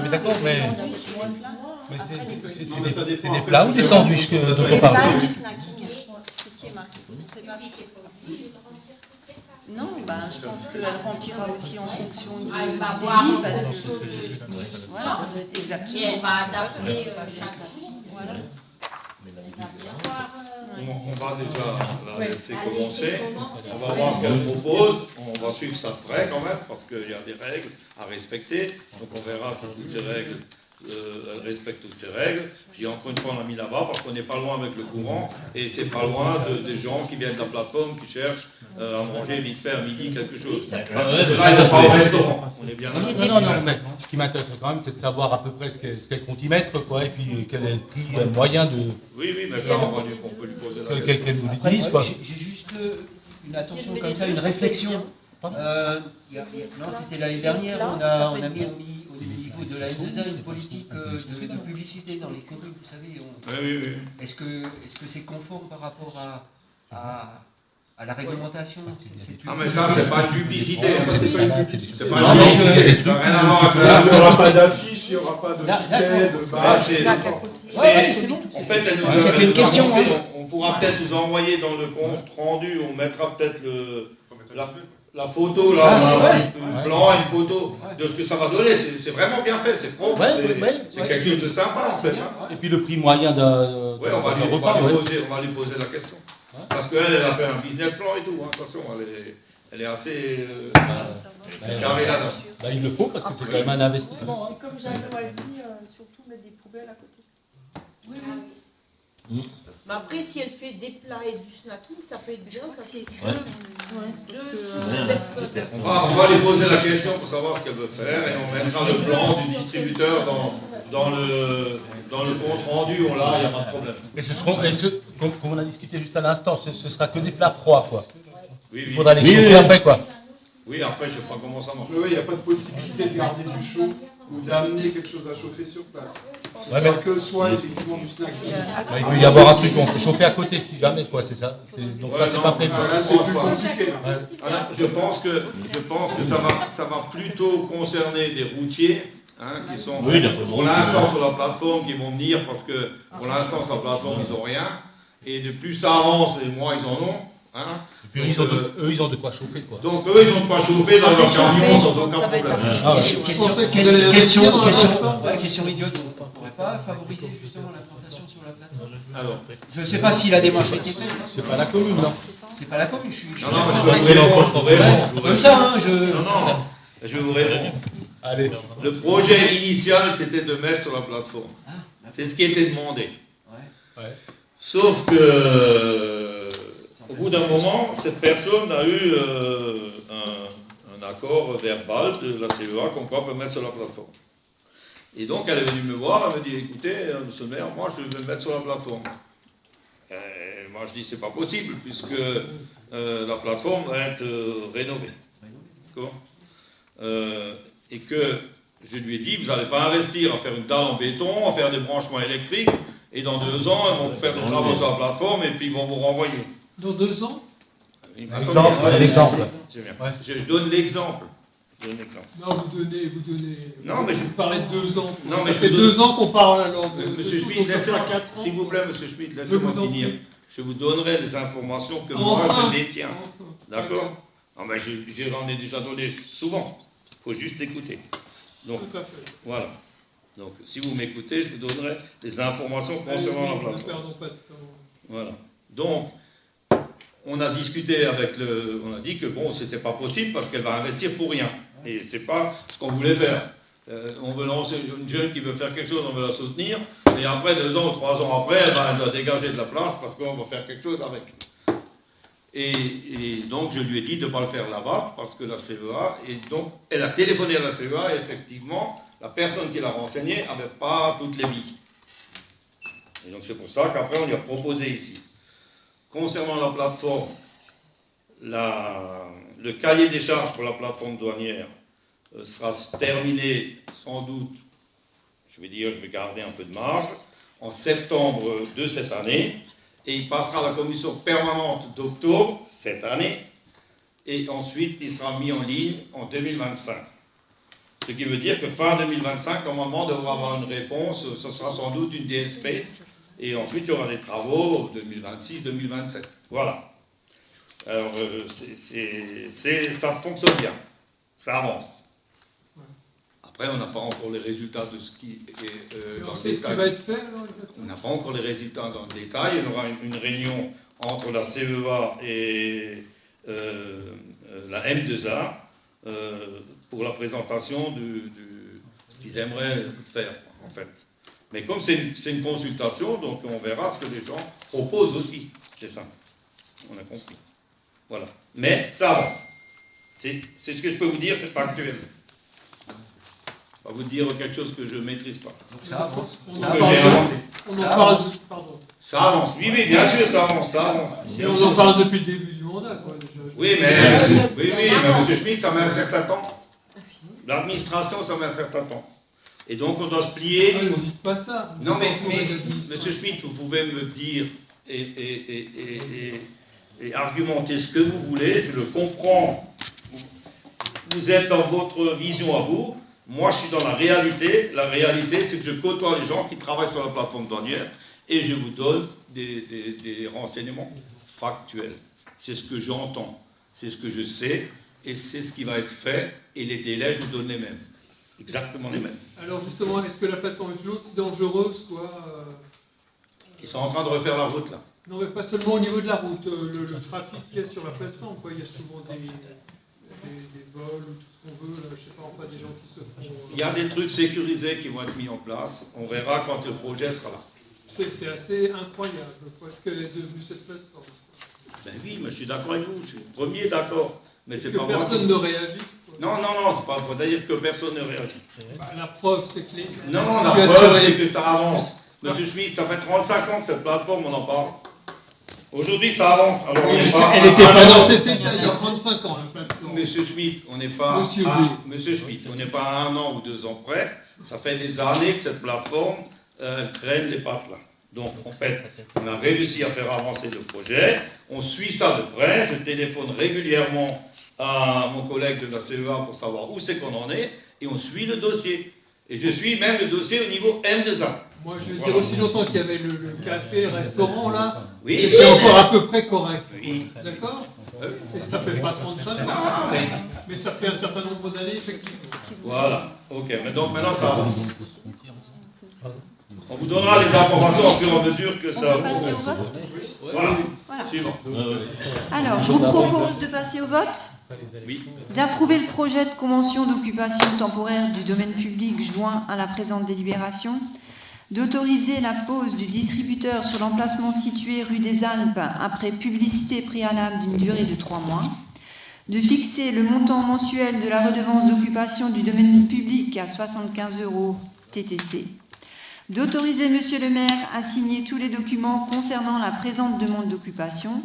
mais d'accord, mais Non, ça c'est dépend. des plats ou des sandwichs dont on les parle? plats et du snacking. C'est ce qui est marqué. C'est pas Non, je pense qu'elle remplira aussi en fonction du Elle va voir débit, en parce fonction que... de... Voilà, Et exactement. elle va adapter chaque jour. Voilà. Elle va bien voir. On va déjà la laisser La commencer. laisser commencer. On va voir ce qu'elle propose. On va suivre ça de près quand même, parce qu'il y a des règles à respecter. Donc on verra si toutes ces règles, elle respecte toutes ces règles. J'ai encore une fois, on l'a mis là-bas, parce qu'on n'est pas loin avec le courant. Et c'est pas loin des gens qui viennent de la plateforme, qui cherchent à manger vite fait à midi quelque chose. Parce que là, ils vont pas au restaurant. On est bien là. Non, mais ce qui m'intéresse quand même, c'est de savoir à peu près ce qu'elle compte y mettre, quoi, et puis quel est le prix moyen de... Oui, mais ça, on peut lui poser la question. Qu'elle nous Après, le dise, quoi. j'ai juste une attention comme ça, une réflexion. Non, c'était l'année dernière, on a mis au niveau de la N2A une politique de publicité dans les communes, vous savez. Oui. Est-ce que c'est conforme par rapport à la réglementation? Ah, mais ça, c'est pas une publicité. C'est pas Non, une mais publicité. Ça n'a rien à voir avec Il n'y aura pas d'affiche, il n'y aura pas de ticket, de Ah, badge. c'est bon. En fait, elle nous C'était une question, on pourra peut-être vous envoyer dans le compte rendu, on mettra peut-être la photo, là, un plan, une photo de ce que ça va donner. C'est vraiment bien fait, c'est propre, c'est quelque chose de sympa en fait. Et puis le prix moyen d'un Oui, on va repas, lui poser la question. Parce qu'elle a fait un business plan et tout, hein. Attention, elle est assez carrée là-dedans. Là, il le faut parce que c'est quand même un investissement. Hein. Et comme Jeannot a dit, surtout mettre des poubelles à côté. Oui. Mais après, si elle fait des plats et du snacking, ça peut être bien, ça c'est On va lui poser la question pour savoir ce qu'elle veut faire et on mettra le plan du distributeur dans le compte rendu, on l'a, il n'y a pas de problème. Et ce seront, comme on a discuté juste à l'instant, ce sera que des plats froids, quoi. Oui, Il faudra les chauffer après, quoi. Oui, après, je ne sais pas comment ça marche. Oui, il n'y a pas de possibilité de garder du chaud ou d'amener quelque chose à chauffer sur place. Ouais, mais... que soit effectivement du snack. Il peut y avoir un truc qu'on peut chauffer à côté si jamais, quoi, c'est ça. Donc ça, c'est pas prévu. Là, c'est plus compliqué. Je pense que ça va plutôt concerner des routiers qui sont pour l'instant sur la plateforme, qui vont venir parce que pour l'instant sur la plateforme, ils n'ont rien. Et de plus ça avance, et moins ils en ont. Et puis eux, ils ont de quoi chauffer, quoi. Donc eux, ils ont de quoi chauffer dans leur camion sans aucun problème. Question idiote, on ne pourrait pas favoriser justement l'implantation sur la plateforme. Alors, je ne sais pas si la démarche a été faite. C'est pas la commune, non. C'est pas la commune, je suis. Non, mais je vais vous répondre. Comme ça, hein, Non, je vais vous répondre. Allez. Le projet initial, c'était de mettre sur la plateforme. C'est ce qui était demandé. Ouais. Sauf que, au bout d'un moment, cette personne a eu un accord verbal de la CEA qu'on peut mettre sur la plateforme. Et donc, elle est venue me voir, elle me dit, écoutez, monsieur le maire, moi, je vais le mettre sur la plateforme. Et moi, je dis, c'est pas possible, puisque la plateforme va être rénovée. D'accord ? Et que je lui ai dit, vous n'allez pas investir à faire une dalle en béton, à faire des branchements électriques, et dans 2 ans, ils vont faire des travaux sur la plateforme, et puis ils vont vous renvoyer. Dans 2 ans? L'exemple. Je donne l'exemple. Non, vous donnez. Non, mais vous parlez de 2 ans. Non, mais ça fait 2 ans qu'on parle alors. Monsieur Schmitt, s'il vous plaît, monsieur Schmitt, laissez-moi finir. Je vous donnerai des informations que moi je détiens. D'accord? Mais j'en ai déjà donné souvent. Il faut juste écouter. Donc, voilà. Donc, si vous m'écoutez, je vous donnerai des informations concernant la plateforme. Ne perdons pas de temps. Voilà. Donc, on a discuté avec on a dit que bon, c'était pas possible parce qu'elle va investir pour rien. Et c'est pas ce qu'on voulait faire. On veut lancer une jeune qui veut faire quelque chose, on veut la soutenir. Et après, 2 ans ou 3 ans après, elle doit dégager de la place parce qu'on va faire quelque chose avec. Et donc, je lui ai dit de ne pas le faire là-bas parce que la CEA, et donc, elle a téléphoné à la CEA et effectivement, la personne qui l'a renseigné n'avait pas toutes les billes. Et donc, c'est pour ça qu'après, on lui a proposé ici. Concernant la plateforme, le cahier des charges pour la plateforme douanière sera terminé sans doute, je vais garder un peu de marge, en septembre de cette année, et il passera à la commission permanente d'octobre cette année, et ensuite il sera mis en ligne en 2025. Ce qui veut dire que fin 2025, normalement, on devra avoir une réponse, ce sera sans doute une DSP, et ensuite il y aura des travaux 2026-2027. Voilà. Alors, ça fonctionne bien, ça avance. Après, on n'a pas encore les résultats de ce qui est dans le détail. Ce qui va être fait, alors, on n'a pas encore les résultats dans le détail. Il y aura une réunion entre la CEA et la M2A pour la présentation de ce qu'ils aimeraient faire, en fait. Mais comme c'est une consultation, donc on verra ce que les gens proposent aussi. C'est ça. On a compris. Voilà. Mais ça avance. C'est ce que je peux vous dire, c'est factuel. Pas vous dire quelque chose que je ne maîtrise pas. Donc ça avance. On en parle. Pardon. Ça avance. Oui, bien sûr, ça avance. Et on en parle depuis le début du mandat, quoi. Oui, mais M. Schmitt, ça met un certain temps. L'administration, ça met un certain temps. Et donc, on doit se plier. Ah, on ne dit pas ça. Non, mais M. Schmitt, vous pouvez me dire et argumenter ce que vous voulez. Je le comprends. Vous êtes dans votre vision à vous. Moi, je suis dans la réalité. La réalité, c'est que je côtoie les gens qui travaillent sur la plateforme douanière et je vous donne des renseignements factuels. C'est ce que j'entends, c'est ce que je sais et c'est ce qui va être fait. Et les délais, je vous donne les mêmes. Exactement les mêmes. Alors justement, est-ce que la plateforme est toujours aussi dangereuse, quoi Ils sont en train de refaire la route, là. Non, mais pas seulement au niveau de la route. Le trafic qu'il y a sur la plateforme, quoi. Il y a souvent des vols ou tout ce qu'on veut, là, je sais pas, enfin y a des trucs sécurisés qui vont être mis en place. On verra quand le projet sera là. C'est assez incroyable. Qu'est-ce qu'elle est devenue cette plateforme? Ben oui, mais je suis d'accord avec vous. Je suis le premier d'accord. Mais c'est Que pas moi. personne ne réagisse. Quoi. Non, c'est pas pour dire que personne ne réagit. Bah, la preuve, c'est que les. Non, la preuve, c'est que ça avance. Monsieur Schmitt, ça fait 35 ans que cette plateforme, on en parle. Aujourd'hui, ça avance. Alors, Oui, mais elle n'était pas dans cet état il y a 35 ans, la plateforme. Monsieur Schmitt, on n'est pas Monsieur Schmitt, on n'est pas à 1 an ou 2 ans près. Ça fait des années que cette plateforme traîne les pattes là. Donc, en fait, on a réussi à faire avancer le projet. On suit ça de près. Je téléphone régulièrement à mon collègue de la CEA pour savoir où c'est qu'on en est. Et on suit le dossier. Et je suis même le dossier au niveau M2A. Moi, je veux dire, aussi longtemps qu'il y avait le café, le restaurant, là, oui, c'était encore à peu près correct. Oui. D'accord? Et ça fait pas 35 ans. Mais ça fait un certain nombre d'années, effectivement. Voilà. Ok, mais donc maintenant, ça avance. On vous donnera les informations au fur et à mesure que ça... On peut passer au vote? Voilà. Voilà. Suivant. Alors, je vous propose de passer au vote. Oui. D'approuver le projet de convention d'occupation temporaire du domaine public joint à la présente délibération, d'autoriser la pose du distributeur sur l'emplacement situé rue des Alpes après publicité préalable d'une durée de 3 mois, de fixer le montant mensuel de la redevance d'occupation du domaine public à 75 € TTC, d'autoriser Monsieur le maire à signer tous les documents concernant la présente demande d'occupation,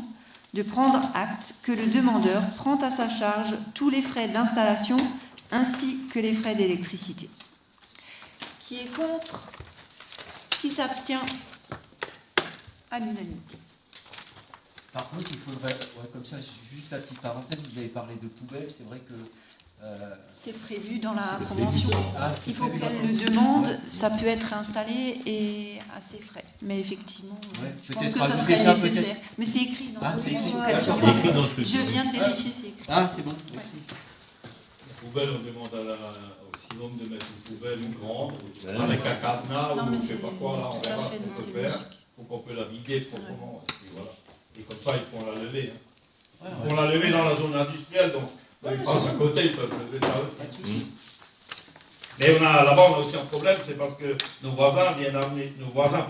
de prendre acte que le demandeur prend à sa charge tous les frais d'installation ainsi que les frais d'électricité. Qui est contre? Qui s'abstient? À l'unanimité. Par contre, il faudrait, ouais, comme ça, juste la petite parenthèse, vous avez parlé de poubelles, c'est vrai que... c'est prévu dans la convention. Il faut qu'elle le demande, ça peut être installé et à ses frais. Mais effectivement, je pense que ça serait nécessaire. Mais c'est écrit dans la convention. Je viens de vérifier, c'est écrit. Ah, c'est bon, merci. La poubelle, on demande au Silom de mettre une poubelle grande, avec un cadenas ou je ne sais pas quoi, là, on verra ce qu'on peut faire, donc on peut la vider proprement. Et, puis voilà. Et comme ça, ils font la lever. Hein. Ils font la lever dans la zone industrielle, donc ils passent à côté, ils peuvent lever ça aussi. Pas de souci. Mais là-bas, on a aussi un problème, c'est parce que nos voisins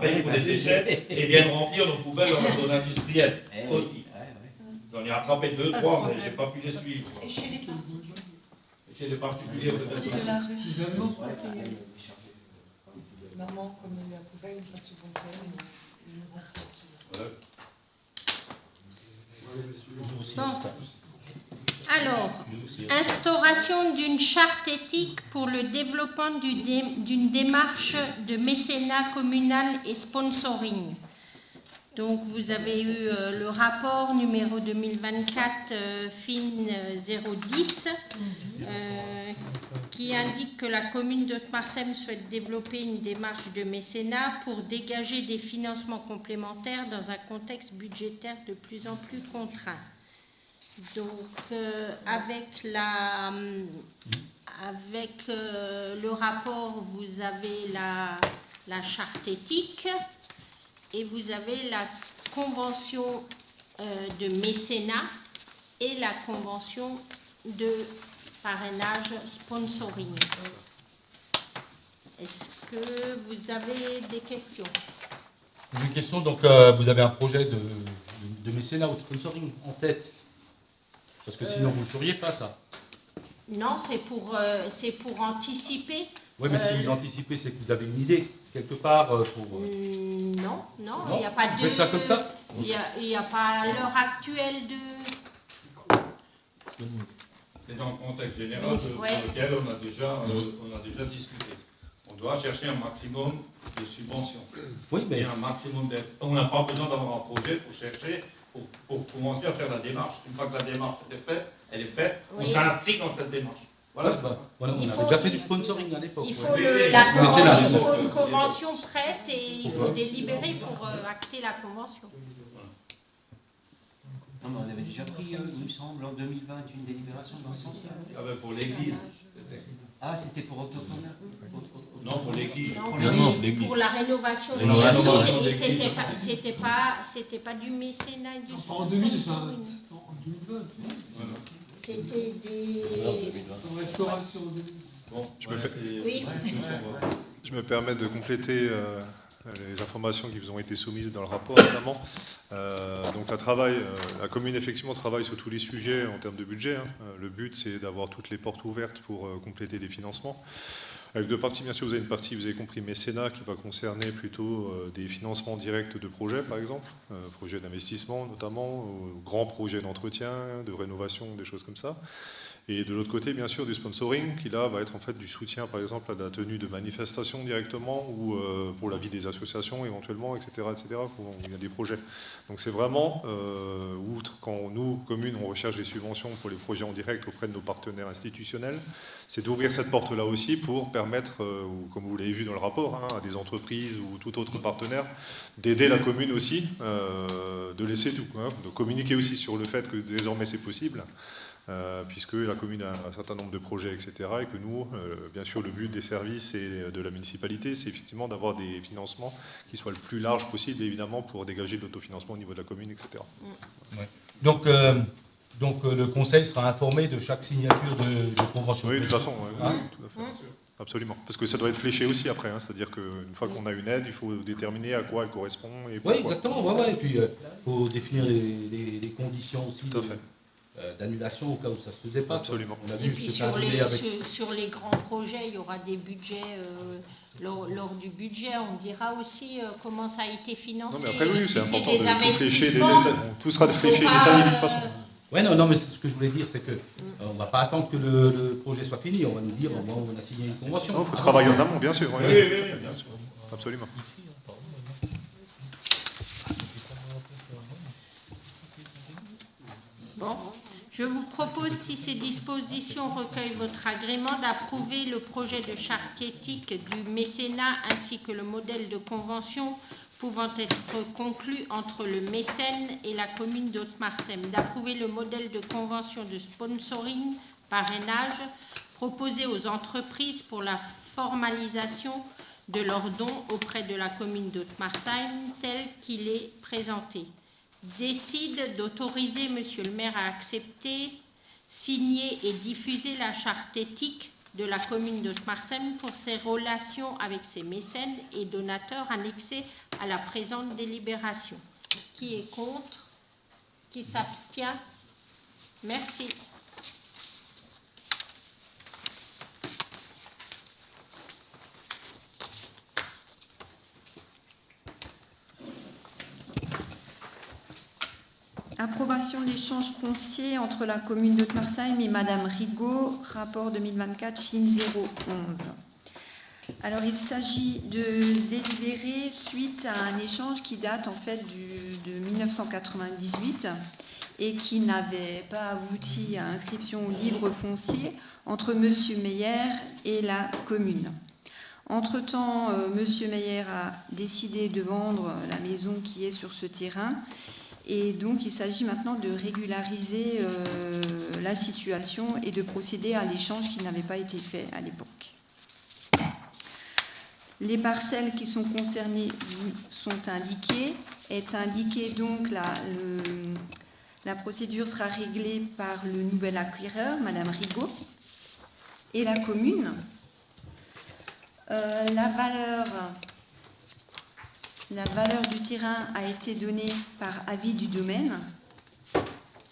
payent pour des déchets et viennent remplir nos poubelles dans la zone industrielle aussi. J'en ai attrapé 2, 3, mais je n'ai pas pu les suivre. Et chez les particuliers? Chez les particuliers, peut-être. De la rue. Les Allemands. Maman, comme la poubelle n'est pas souvent pleine, ils nous remplissent. Bon. Alors, instauration d'une charte éthique pour le développement d'une démarche de mécénat communal et sponsoring. Donc, vous avez eu le rapport numéro 2024 FIN 010 qui indique que la commune d'Haute-Marsem souhaite développer une démarche de mécénat pour dégager des financements complémentaires dans un contexte budgétaire de plus en plus contraint. Donc, avec le rapport, vous avez la charte éthique et vous avez la convention de mécénat et la convention de parrainage sponsoring. Est-ce que vous avez des questions? J'ai une question, donc vous avez un projet de mécénat ou de sponsoring en tête? Parce que sinon vous ne le feriez pas, ça. Non, c'est pour anticiper. Oui, mais si vous anticipez, c'est que vous avez une idée, quelque part, pour... Non, il n'y a pas de... Vous faites ça comme ça? Il n'y a pas à l'heure actuelle de... C'est dans le contexte général sur lequel on a déjà discuté. On doit chercher un maximum de subventions. Oui, mais... Et un maximum d'aide. On n'a pas besoin d'avoir un projet pour chercher, pour commencer à faire la démarche. Une fois que la démarche elle est faite, on s'inscrit dans cette démarche. Voilà, c'est ça. Voilà, on avait déjà fait du sponsoring à l'époque. Il faut une convention prête et il faut délibérer pour acter la convention. Non, mais on avait déjà pris, il me semble, en 2020, une délibération dans ce sens-là. Ah ben pour l'église. Ah, c'était pour Octophone? Non, pour l'église. Pour la rénovation de l'église, et c'était pas du mécénat et du sponsoring. En 2020. En 2020. C'était des... En restauration. Bon, Je voilà, me c'est- Oui. Je me permets de compléter les informations qui vous ont été soumises dans le rapport notamment. Donc la commune effectivement travaille sur tous les sujets en termes de budget. Le but c'est d'avoir toutes les portes ouvertes pour compléter les financements. Avec deux parties, bien sûr, vous avez une partie, vous avez compris, mécénat, qui va concerner plutôt des financements directs de projets, par exemple, projets d'investissement notamment, grands projets d'entretien, de rénovation, des choses comme ça. Et de l'autre côté, bien sûr, du sponsoring, qui là va être en fait du soutien, par exemple, à la tenue de manifestations directement, ou pour la vie des associations éventuellement, etc., où il y a des projets. Donc c'est vraiment, outre quand nous, communes, on recherche des subventions pour les projets en direct auprès de nos partenaires institutionnels, c'est d'ouvrir cette porte-là aussi pour permettre, comme vous l'avez vu dans le rapport, à des entreprises ou tout autre partenaire, d'aider la commune aussi, de laisser tout, de communiquer aussi sur le fait que désormais c'est possible. Puisque la commune a un certain nombre de projets, etc., et que nous, bien sûr, le but des services et de la municipalité, c'est effectivement d'avoir des financements qui soient le plus large possible, évidemment, pour dégager de l'autofinancement au niveau de la commune, etc. Ouais. Donc, le conseil sera informé de chaque signature de convention. Oui, de toute façon, Hein tout à fait. Absolument. Parce que ça doit être fléché aussi après, c'est-à-dire qu'une fois qu'on a une aide, il faut déterminer à quoi elle correspond. Et oui, exactement. Et puis, il faut définir les conditions aussi. Tout à fait. D'annulation au cas où ça ne se faisait pas. Absolument. On a Et vu puis ce que ça arrivait avec... sur les grands projets, il y aura des budgets, lors du budget, on dira aussi comment ça a été financé. Non, mais après, oui, c'est Si important des de tout flécher, investissements, tout sera fléché, faut pas, détaillé de toute façon. Oui, non, mais ce que je voulais dire, c'est que on ne va pas attendre que le projet soit fini. On va nous dire, on a signé une convention. Il faut travailler en amont, bien sûr. Oui, bien sûr. Absolument. Bon, je vous propose, si ces dispositions recueillent votre agrément, d'approuver le projet de charte éthique du mécénat ainsi que le modèle de convention pouvant être conclu entre le mécène et la commune d'Haute-Marsem, d'approuver le modèle de convention de sponsoring, parrainage, proposé aux entreprises pour la formalisation de leurs dons auprès de la commune d'Haute-Marsem tel qu'il est présenté. Décide d'autoriser Monsieur le maire à accepter, signer et diffuser la charte éthique de la commune d'Haute-Marsem pour ses relations avec ses mécènes et donateurs annexés à la présente délibération. Qui est contre? Qui s'abstient? Merci. Approbation de l'échange foncier entre la commune d'Haute-Marsem et Madame Rigaud, rapport 2024 FIN 011. Alors il s'agit de délibérer suite à un échange qui date en fait de 1998 et qui n'avait pas abouti à inscription au livre foncier entre Monsieur Meyer et la commune. Entre-temps, Monsieur Meyer a décidé de vendre la maison qui est sur ce terrain. Et donc, il s'agit maintenant de régulariser la situation et de procéder à l'échange qui n'avait pas été fait à l'époque. Les parcelles qui sont concernées sont indiquées. Est indiqué donc la procédure sera réglée par le nouvel acquéreur, Madame Rigaud, et la commune. La valeur du terrain a été donnée par avis du domaine.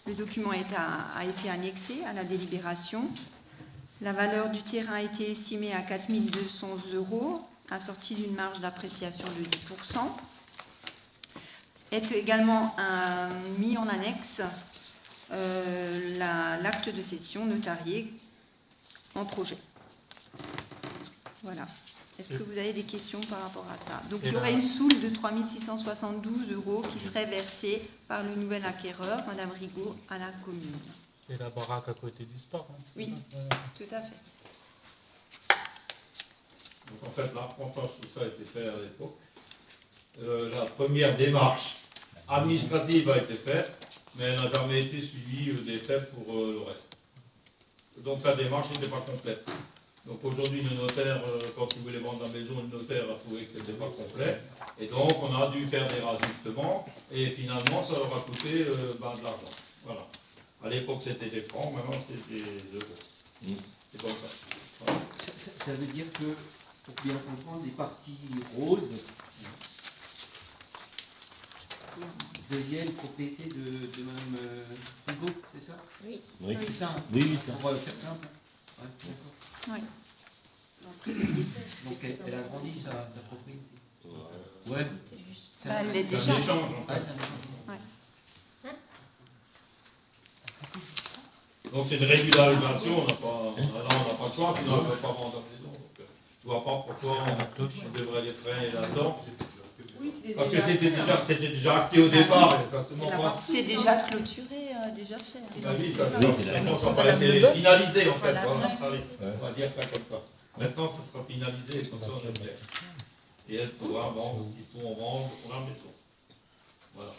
Le document a été annexé à la délibération. La valeur du terrain a été estimée à 4 200 €, assortie d'une marge d'appréciation de 10%. Est également mis en annexe l'acte de cession notarié en projet. Voilà. Est-ce que vous avez des questions par rapport à ça? Donc, il y aurait une soule de 3 672 € qui serait versée par le nouvel acquéreur, Madame Rigaud, à la commune. C'est la baraque à côté du sport. Hein. Oui, tout à fait. Donc, en fait, l'arpentage, tout ça a été fait à l'époque. La première démarche administrative a été faite, mais elle n'a jamais été suivie des faits pour le reste. Donc, la démarche n'était pas complète. Donc aujourd'hui, le notaire, quand il voulait vendre la maison, le notaire a trouvé que ce n'était pas complet. Et donc, on a dû faire des rajustements. Et finalement, ça leur a coûté de l'argent. Voilà. À l'époque, c'était des francs. Maintenant, c'est des euros. C'est comme ça. Voilà. ça veut dire que, pour bien comprendre, les parties roses deviennent propriété de Mme Hugo, c'est ça? Oui. Oui. C'est ça, hein? Oui, On va faire simple. Ouais, d'accord. Oui. Donc elle a grandi sa propriété. Ouais. Elle l'est C'est un déjà. échange, en Ouais, fait. c'est un échange. Donc c'est une régularisation, on n'a pas le choix, sinon on ne peut pas vendre la maison. Donc, je ne vois pas pourquoi on devrait les freiner là-dedans. Oui, c'est Parce que déjà c'était déjà acté au départ, et ça se montre pas. C'est déjà clôturé, déjà fait. La vie, ça n'a pas été finalisé en fait. Voilà, on va dire ça comme ça. Maintenant, ça sera finalisé, et comme ça on est clair. Et elle pourra vendre ce qu'il faut vendre pour la maison. Voilà.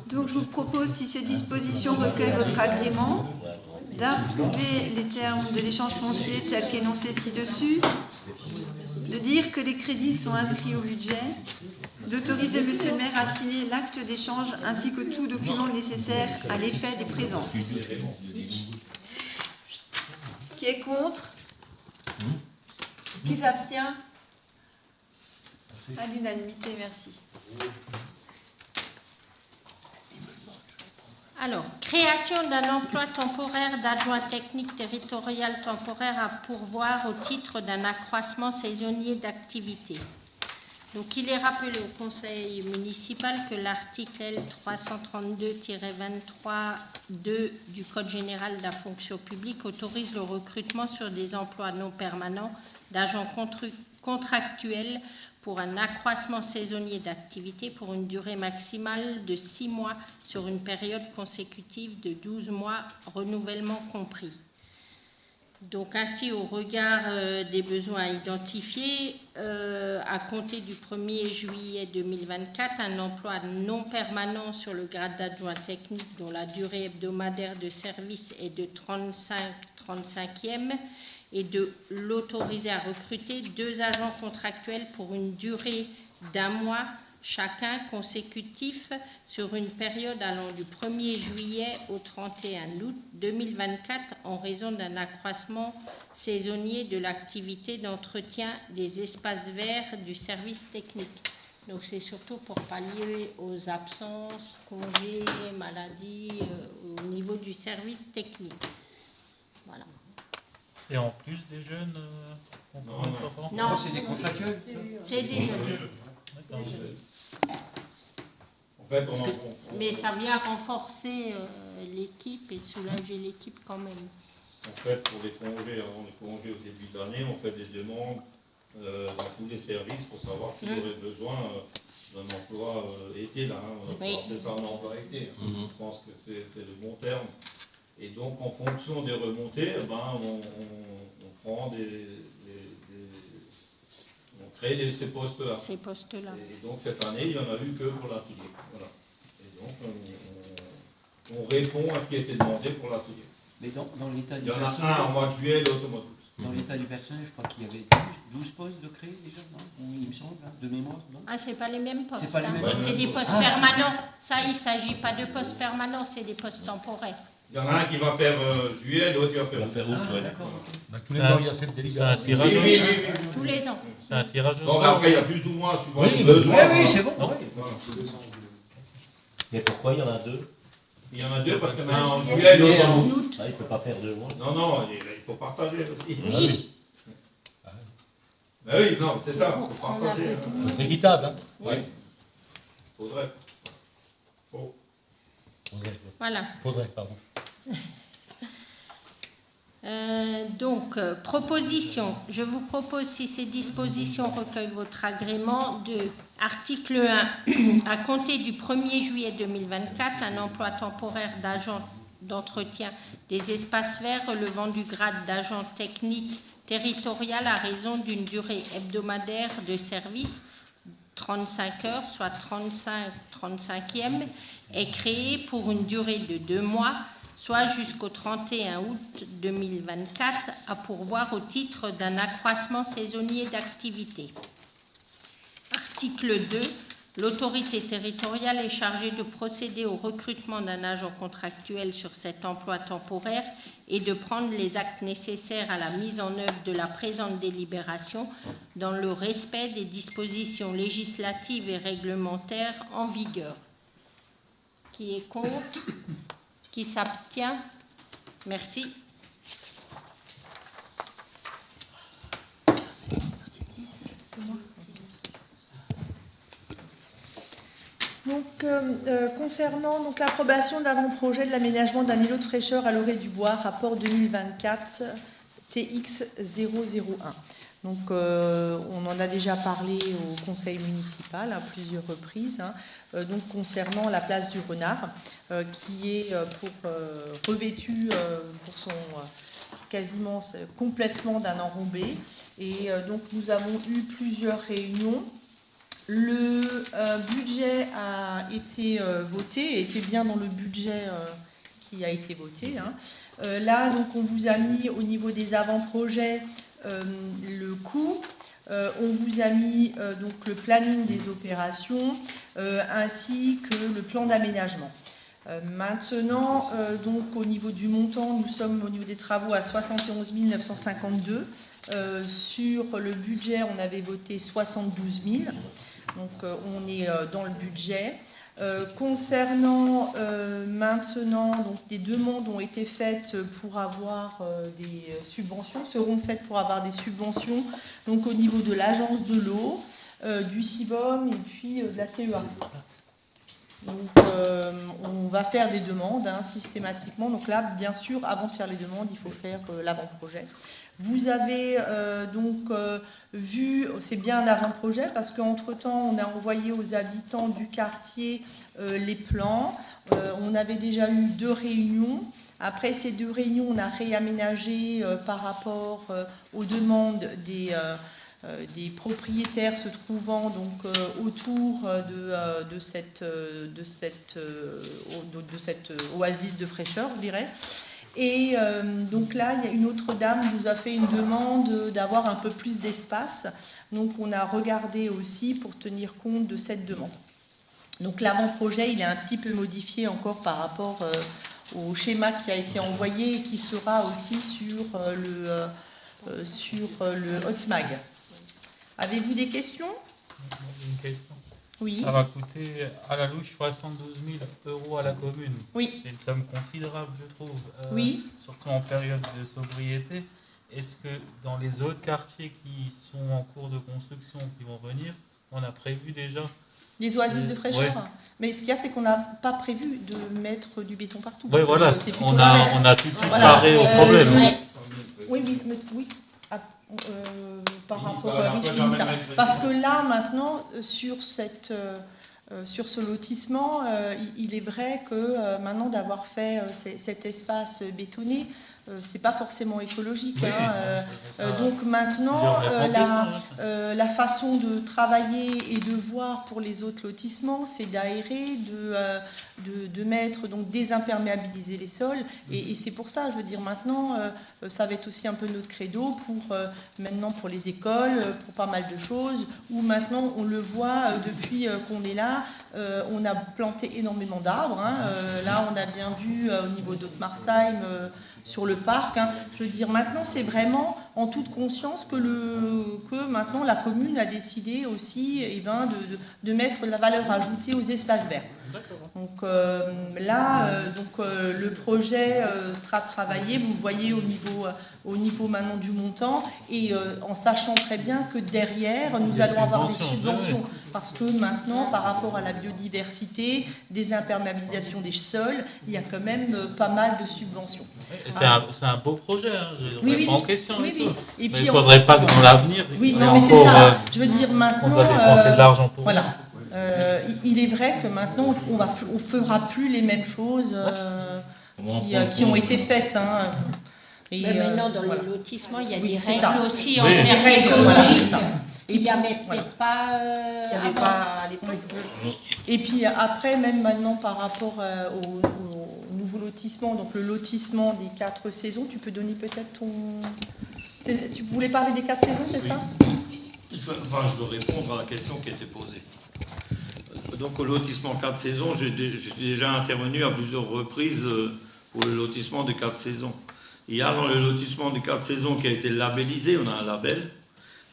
Donc je vous propose, si ces dispositions recueillent votre agrément, d'approuver les termes de l'échange foncier tels qu'énoncés ci-dessus, de dire que les crédits sont inscrits au budget, d'autoriser Monsieur le maire à signer l'acte d'échange ainsi que tout document nécessaire à l'effet des présents. Qui est contre? Qui s'abstient? À l'unanimité, merci. Alors, création d'un emploi temporaire d'adjoint technique territorial temporaire à pourvoir au titre d'un accroissement saisonnier d'activité. Donc, il est rappelé au conseil municipal que l'article L 332-23-2 du Code général de la fonction publique autorise le recrutement sur des emplois non permanents d'agents contractuels pour un accroissement saisonnier d'activité pour une durée maximale de 6 mois sur une période consécutive de 12 mois, renouvellement compris. Donc ainsi, au regard des besoins identifiés, à compter du 1er juillet 2024, un emploi non permanent sur le grade d'adjoint technique dont la durée hebdomadaire de service est de 35e et de l'autoriser à recruter 2 agents contractuels pour une durée d'1 mois chacun consécutif sur une période allant du 1er juillet au 31 août 2024 en raison d'un accroissement saisonnier de l'activité d'entretien des espaces verts du service technique. Donc c'est surtout pour pallier aux absences, congés, maladies au niveau du service technique. Voilà. Et en plus des jeunes, Non, c'est des contractuels. c'est des jeunes. D'accord. En fait, Mais ça vient renforcer l'équipe et soulager l'équipe quand même. En fait, pour les congés, avant les congés au début de l'année, on fait des demandes dans tous les services pour savoir qui aurait besoin d'un emploi été. Là, hein. On a appelé ça un emploi été. Je pense que c'est le bon terme. Et donc, en fonction des remontées, on prend on crée ces postes-là. Ces postes-là. Et donc, cette année, il n'y en a eu que pour l'atelier. Voilà. Et donc, on répond à ce qui a été demandé pour l'atelier. Mais dans l'état du Il y en a personnel, un en mois de juillet, l'autre au mois d'août. dans l'état du personnel, je crois qu'il y avait 12 postes de créer déjà, non? Ou il me semble, hein, de mémoire, non? Ah, c'est pas les mêmes postes. C'est pas les mêmes hein. postes. C'est des postes permanents. Ça, il ne s'agit pas de postes permanents, c'est des postes temporaires. Il y en a un qui va faire juillet, l'autre qui va faire août. D'accord. Tous les ans, il y a cette délégation. C'est un tirage. Oui. Tous les ans. C'est un tirage au Bon, sort. après, il y a plus ou moins suivant Oui, les bah, besoins. Oui, c'est bon. Voilà. Mais pourquoi il y en a 2? Il y en a 2 parce qu'il y en a un en juillet, l'autre en août. Août. Il ne peut pas faire 2 mois. Non, il faut partager aussi. Oui. Ben oui, non, c'est ça, il faut Pour prendre un partager. peu tout le monde. C'est équitable, hein? Oui. Faudrait. Voilà. Faudrait, pardon. Proposition. Je vous propose, si ces dispositions recueillent votre agrément, de article 1, à compter du 1er juillet 2024, un emploi temporaire d'agent d'entretien des espaces verts relevant du grade d'agent technique territorial à raison d'une durée hebdomadaire de service 35 heures, soit 35e, est créé pour une durée de 2 mois, soit jusqu'au 31 août 2024, à pourvoir au titre d'un accroissement saisonnier d'activité. Article 2. L'autorité territoriale est chargée de procéder au recrutement d'un agent contractuel sur cet emploi temporaire et de prendre les actes nécessaires à la mise en œuvre de la présente délibération dans le respect des dispositions législatives et réglementaires en vigueur. Qui est contre? Qui s'abstient? Merci. Donc, concernant l'approbation de l'avant-projet de l'aménagement d'un îlot de fraîcheur à l'orée du Bois, rapport 2024 TX001. Donc, on en a déjà parlé au conseil municipal à plusieurs reprises. Donc, concernant la place du Renard, qui est revêtue pour son quasiment complètement d'un enrobé. Et donc, nous avons eu plusieurs réunions. Le budget a été voté, était bien dans le budget qui a été voté. Là, donc, on vous a mis au niveau des avant-projets le coût. On vous a mis donc le planning des opérations ainsi que le plan d'aménagement. Maintenant, donc au niveau du montant, nous sommes au niveau des travaux à 71 952. Sur le budget, on avait voté 72 000. Donc on est dans le budget. Concernant maintenant, donc des demandes ont été faites pour avoir des subventions, seront faites pour avoir des subventions, donc au niveau de l'agence de l'eau, du CIBOM et puis de la CEA. Donc on va faire des demandes systématiquement. Donc là, bien sûr, avant de faire les demandes, il faut faire l'avant-projet. Vous avez vu, c'est bien un avant-projet parce qu'entre-temps, on a envoyé aux habitants du quartier les plans. On avait déjà eu 2 réunions. Après ces 2 réunions, on a réaménagé par rapport aux demandes des propriétaires se trouvant donc autour de cette oasis de fraîcheur, je dirais. Et donc là, il y a une autre dame qui nous a fait une demande d'avoir un peu plus d'espace. Donc on a regardé aussi pour tenir compte de cette demande. Donc l'avant-projet, il est un petit peu modifié encore par rapport au schéma qui a été envoyé et qui sera aussi sur le Hotmag. Avez-vous des questions? Une question. Oui. Ça va coûter à la louche 72 000 € à la commune. Oui. C'est une somme considérable, je trouve. Oui. Surtout en période de sobriété. Est-ce que dans les autres quartiers qui sont en cours de construction, qui vont venir, on a prévu déjà des oasis de fraîcheur? Ouais. Mais ce qu'il y a, c'est qu'on n'a pas prévu de mettre du béton partout. Oui, voilà. On a tout de suite paré au problème. Oui. Par rapport à ça. Parce que là, maintenant, sur ce lotissement, il est vrai que maintenant d'avoir fait cet espace bétonné, c'est pas forcément écologique. Oui, donc maintenant, la façon de travailler et de voir pour les autres lotissements, c'est d'aérer, de mettre, donc désimperméabiliser les sols. Et c'est pour ça, je veux dire, maintenant, ça va être aussi un peu notre credo maintenant pour les écoles, pour pas mal de choses, où maintenant, on le voit depuis qu'on est là, on a planté énormément d'arbres. Là, on a bien vu au niveau d'Ottmarsheim, sur le parc. Je veux dire, maintenant, c'est vraiment en toute conscience que maintenant la commune a décidé aussi de mettre la valeur ajoutée aux espaces verts. Donc là, le projet sera travaillé, vous le voyez au niveau maintenant du montant, et en sachant très bien que derrière, nous allons avoir des subventions. Parce que maintenant, par rapport à la biodiversité, des imperméabilisations des sols, il y a quand même pas mal de subventions. C'est un beau projet, je ne remets pas en question. Oui. Et mais puis, il ne faudrait pas que dans l'avenir, oui, non, mais c'est ça. Je veux dire, maintenant, on doit dépenser de l'argent pour voilà. Il est vrai que maintenant, on ne fera plus les mêmes choses qui ont été faites. Et mais maintenant, dans les lotissements, il y a des règles ça. aussi en termes écologiques. Il n'y avait peut-être pas il n'y avait pas à l'époque. Et puis après, même maintenant, par rapport au nouveau lotissement, donc le lotissement des 4 saisons, tu peux donner peut-être ton... Tu voulais parler des 4 saisons, c'est ça? Je veux répondre à la question qui a été posée. Donc au lotissement 4 saisons, j'ai déjà intervenu à plusieurs reprises pour le lotissement de 4 saisons. Il y a dans le lotissement de 4 saisons qui a été labellisé, on a un label.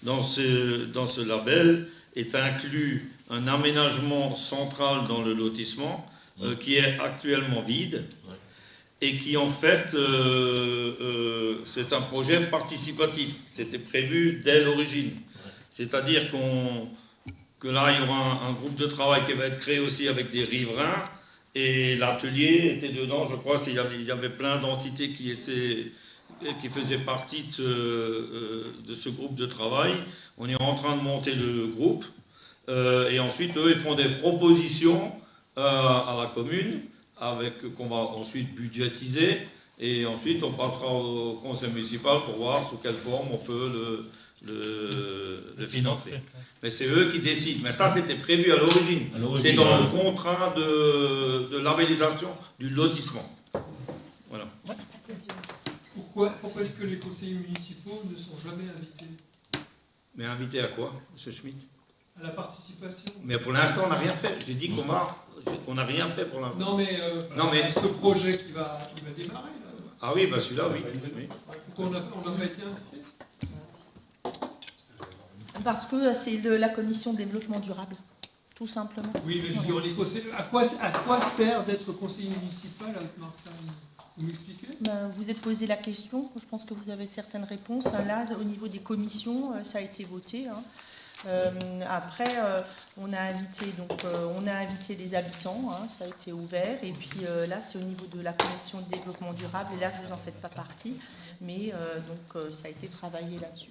Dans ce label est inclus un aménagement central dans le lotissement qui est actuellement vide et qui en fait c'est un projet participatif. C'était prévu dès l'origine. C'est-à-dire que là il y aura un groupe de travail qui va être créé aussi avec des riverains et l'atelier était dedans, je crois, il y avait plein d'entités qui faisaient partie de ce groupe de travail. On est en train de monter le groupe et ensuite eux ils font des propositions à la commune qu'on va ensuite budgétiser et ensuite on passera au conseil municipal pour voir sous quelle forme on peut le financer. Mais c'est eux qui décident. Mais ça c'était prévu à l'origine. C'est dans le contrat de labellisation du lotissement. Voilà. Pourquoi est-ce que les conseillers municipaux ne sont jamais invités? Mais invités à quoi, M. Schmitt? À la participation. Mais pour l'instant, on n'a rien fait. J'ai dit qu'on n'a rien fait pour l'instant. Non, mais ce projet qui va démarrer. Là. Ah oui, bah celui-là, oui. Pourquoi on n'a pas été invité? Parce que c'est la commission développement durable, tout simplement. Oui, mais je dis, à quoi sert d'être conseiller municipal avec Marcel? Vous m'expliquez? Vous êtes posé la question, je pense que vous avez certaines réponses. Là, au niveau des commissions, ça a été voté. Après, on a invité des habitants, ça a été ouvert. Et puis là, c'est au niveau de la commission de développement durable. Et là, vous n'en faites pas partie. Mais ça a été travaillé là-dessus.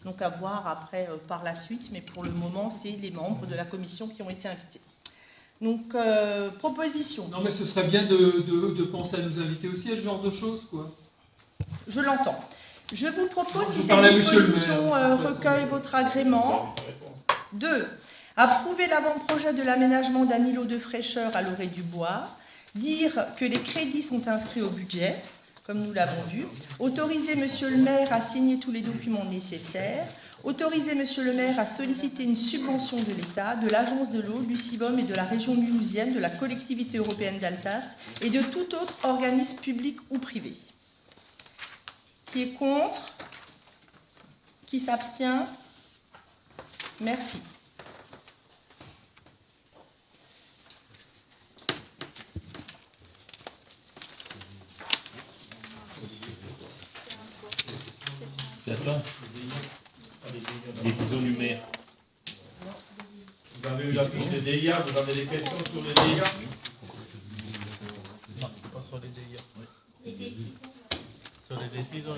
Donc à voir après par la suite. Mais pour le moment, c'est les membres de la commission qui ont été invités. Donc, proposition. Non, mais ce serait bien de penser à nous inviter aussi à ce genre de choses, quoi. Je l'entends. Je vous propose, si cette disposition recueille votre agrément, 2. Approuver l'avant-projet de l'aménagement d'un îlot de fraîcheur à l'orée du bois, dire que les crédits sont inscrits au budget, comme nous l'avons vu, autoriser Monsieur le maire à signer tous les documents nécessaires, autoriser Monsieur le maire à solliciter une subvention de l'État, de l'Agence de l'eau, du CIBOM et de la région mulhousienne, de la Collectivité européenne d'Alsace et de tout autre organisme public ou privé. Qui est contre? Qui s'abstient? Merci. Les ciseaux numériques. Vous avez eu la fiche des DIA, vous avez des questions sur les DIA? Non, pas sur les DIA. Les décisions. Sur les décisions,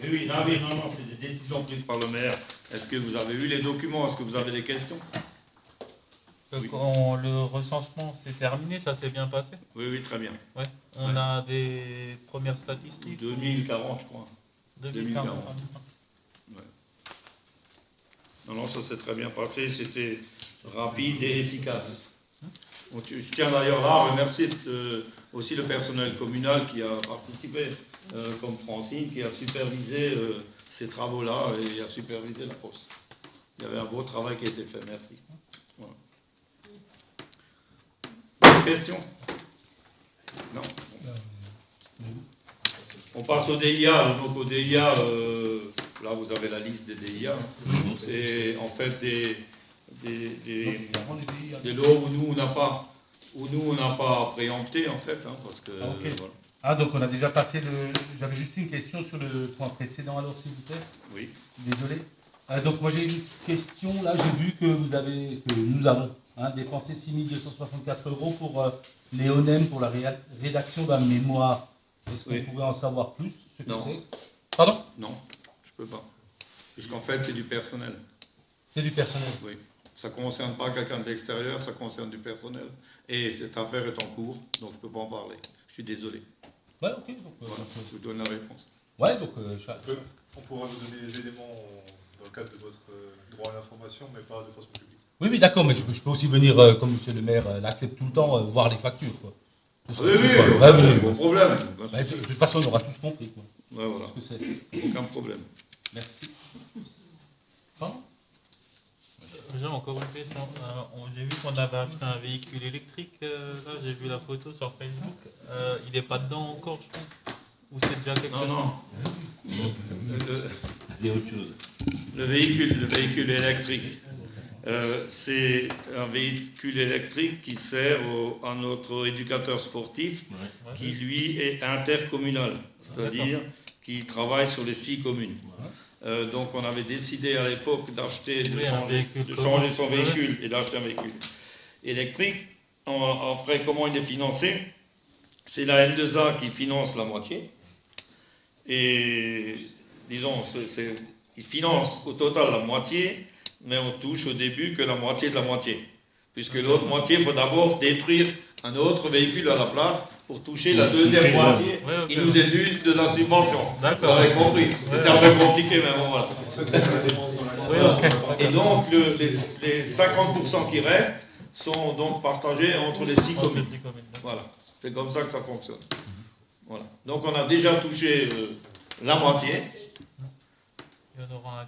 Oui, non, c'est des décisions prises par le maire. Est-ce que vous avez eu les documents? Est-ce que vous avez des questions? Quand le recensement s'est terminé, ça s'est bien passé? Oui, très bien. Ouais. On a des premières statistiques. 2040, je crois. 2040. Ouais. Non, ça s'est très bien passé. C'était rapide et efficace. Donc, je tiens d'ailleurs là à remercier aussi le personnel communal qui a participé, comme Francine, qui a supervisé ces travaux-là et a supervisé la poste. Il y avait un beau travail qui a été fait. Merci. Voilà. Question? Non. On passe au DIA. Donc au DIA, là vous avez la liste des DIA. C'est en fait des lots où nous on n'a pas préempté en fait, parce que. Okay. Voilà. Ah, donc on a déjà passé J'avais juste une question sur le point précédent, alors s'il vous plaît. Oui. Désolé. Donc moi j'ai une question, là j'ai vu que nous avons dépensé 6 264 € pour les ONEM pour la rédaction d'un mémoire. Est-ce qu'on pourrait en savoir plus? Non. Pardon? Non, je peux pas. Puisqu'en fait c'est du personnel. C'est du personnel? Oui. Ça ne concerne pas quelqu'un de l'extérieur, ça concerne du personnel. Et cette affaire est en cours, donc je ne peux pas en parler. Je suis désolé. Ouais, ok. Donc, voilà, je vous donne la réponse. Ouais, donc... On pourra vous donner les éléments dans le cadre de votre droit à l'information, mais pas de façon publique. Oui, d'accord, mais je peux aussi venir, comme monsieur le maire l'accepte tout le temps, voir les factures, quoi. Oui, bon problème. De toute façon, on aura tous compris, quoi. Ouais, voilà. Aucun problème. Merci. J'ai encore une question. J'ai vu qu'on avait acheté un véhicule électrique. Là, j'ai vu la photo sur Facebook. Il n'est pas dedans encore, je pense. Ou c'est déjà quelque chose? Non. Le véhicule électrique, c'est un véhicule électrique qui sert à notre éducateur sportif, qui lui est intercommunal, c'est-à-dire qui travaille sur les 6 communes. Donc on avait décidé à l'époque de changer son véhicule et d'acheter un véhicule électrique. Après, comment il est financé? C'est la L2A qui finance la moitié. Et disons, il finance au total la moitié, mais on touche au début que la moitié de la moitié. Puisque l'autre moitié, il faut d'abord détruire un autre véhicule à la place pour toucher la deuxième moitié qui nous est due de la subvention. Vous avez compris. C'était un peu compliqué, mais bon, voilà. Et donc, les 50% qui restent sont donc partagés entre les 6 communes. Voilà. C'est comme ça que ça fonctionne. Voilà. Donc, on a déjà touché la moitié.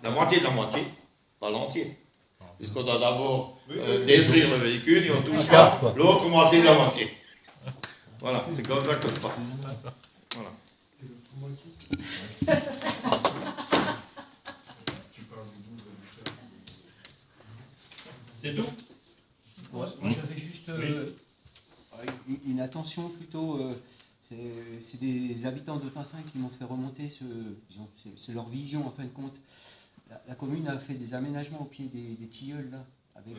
La moitié de la moitié, pas l'entier. Puisqu'on doit d'abord détruire le véhicule et on touche pas l'autre moitié de la moitié. Voilà, c'est comme ça que ça se passe. Voilà. C'est tout? Ouais, moi j'avais juste une attention plutôt. C'est des habitants de Pincinc qui m'ont fait remonter c'est leur vision en fin de compte. La commune a fait des aménagements au pied des tilleuls là, avec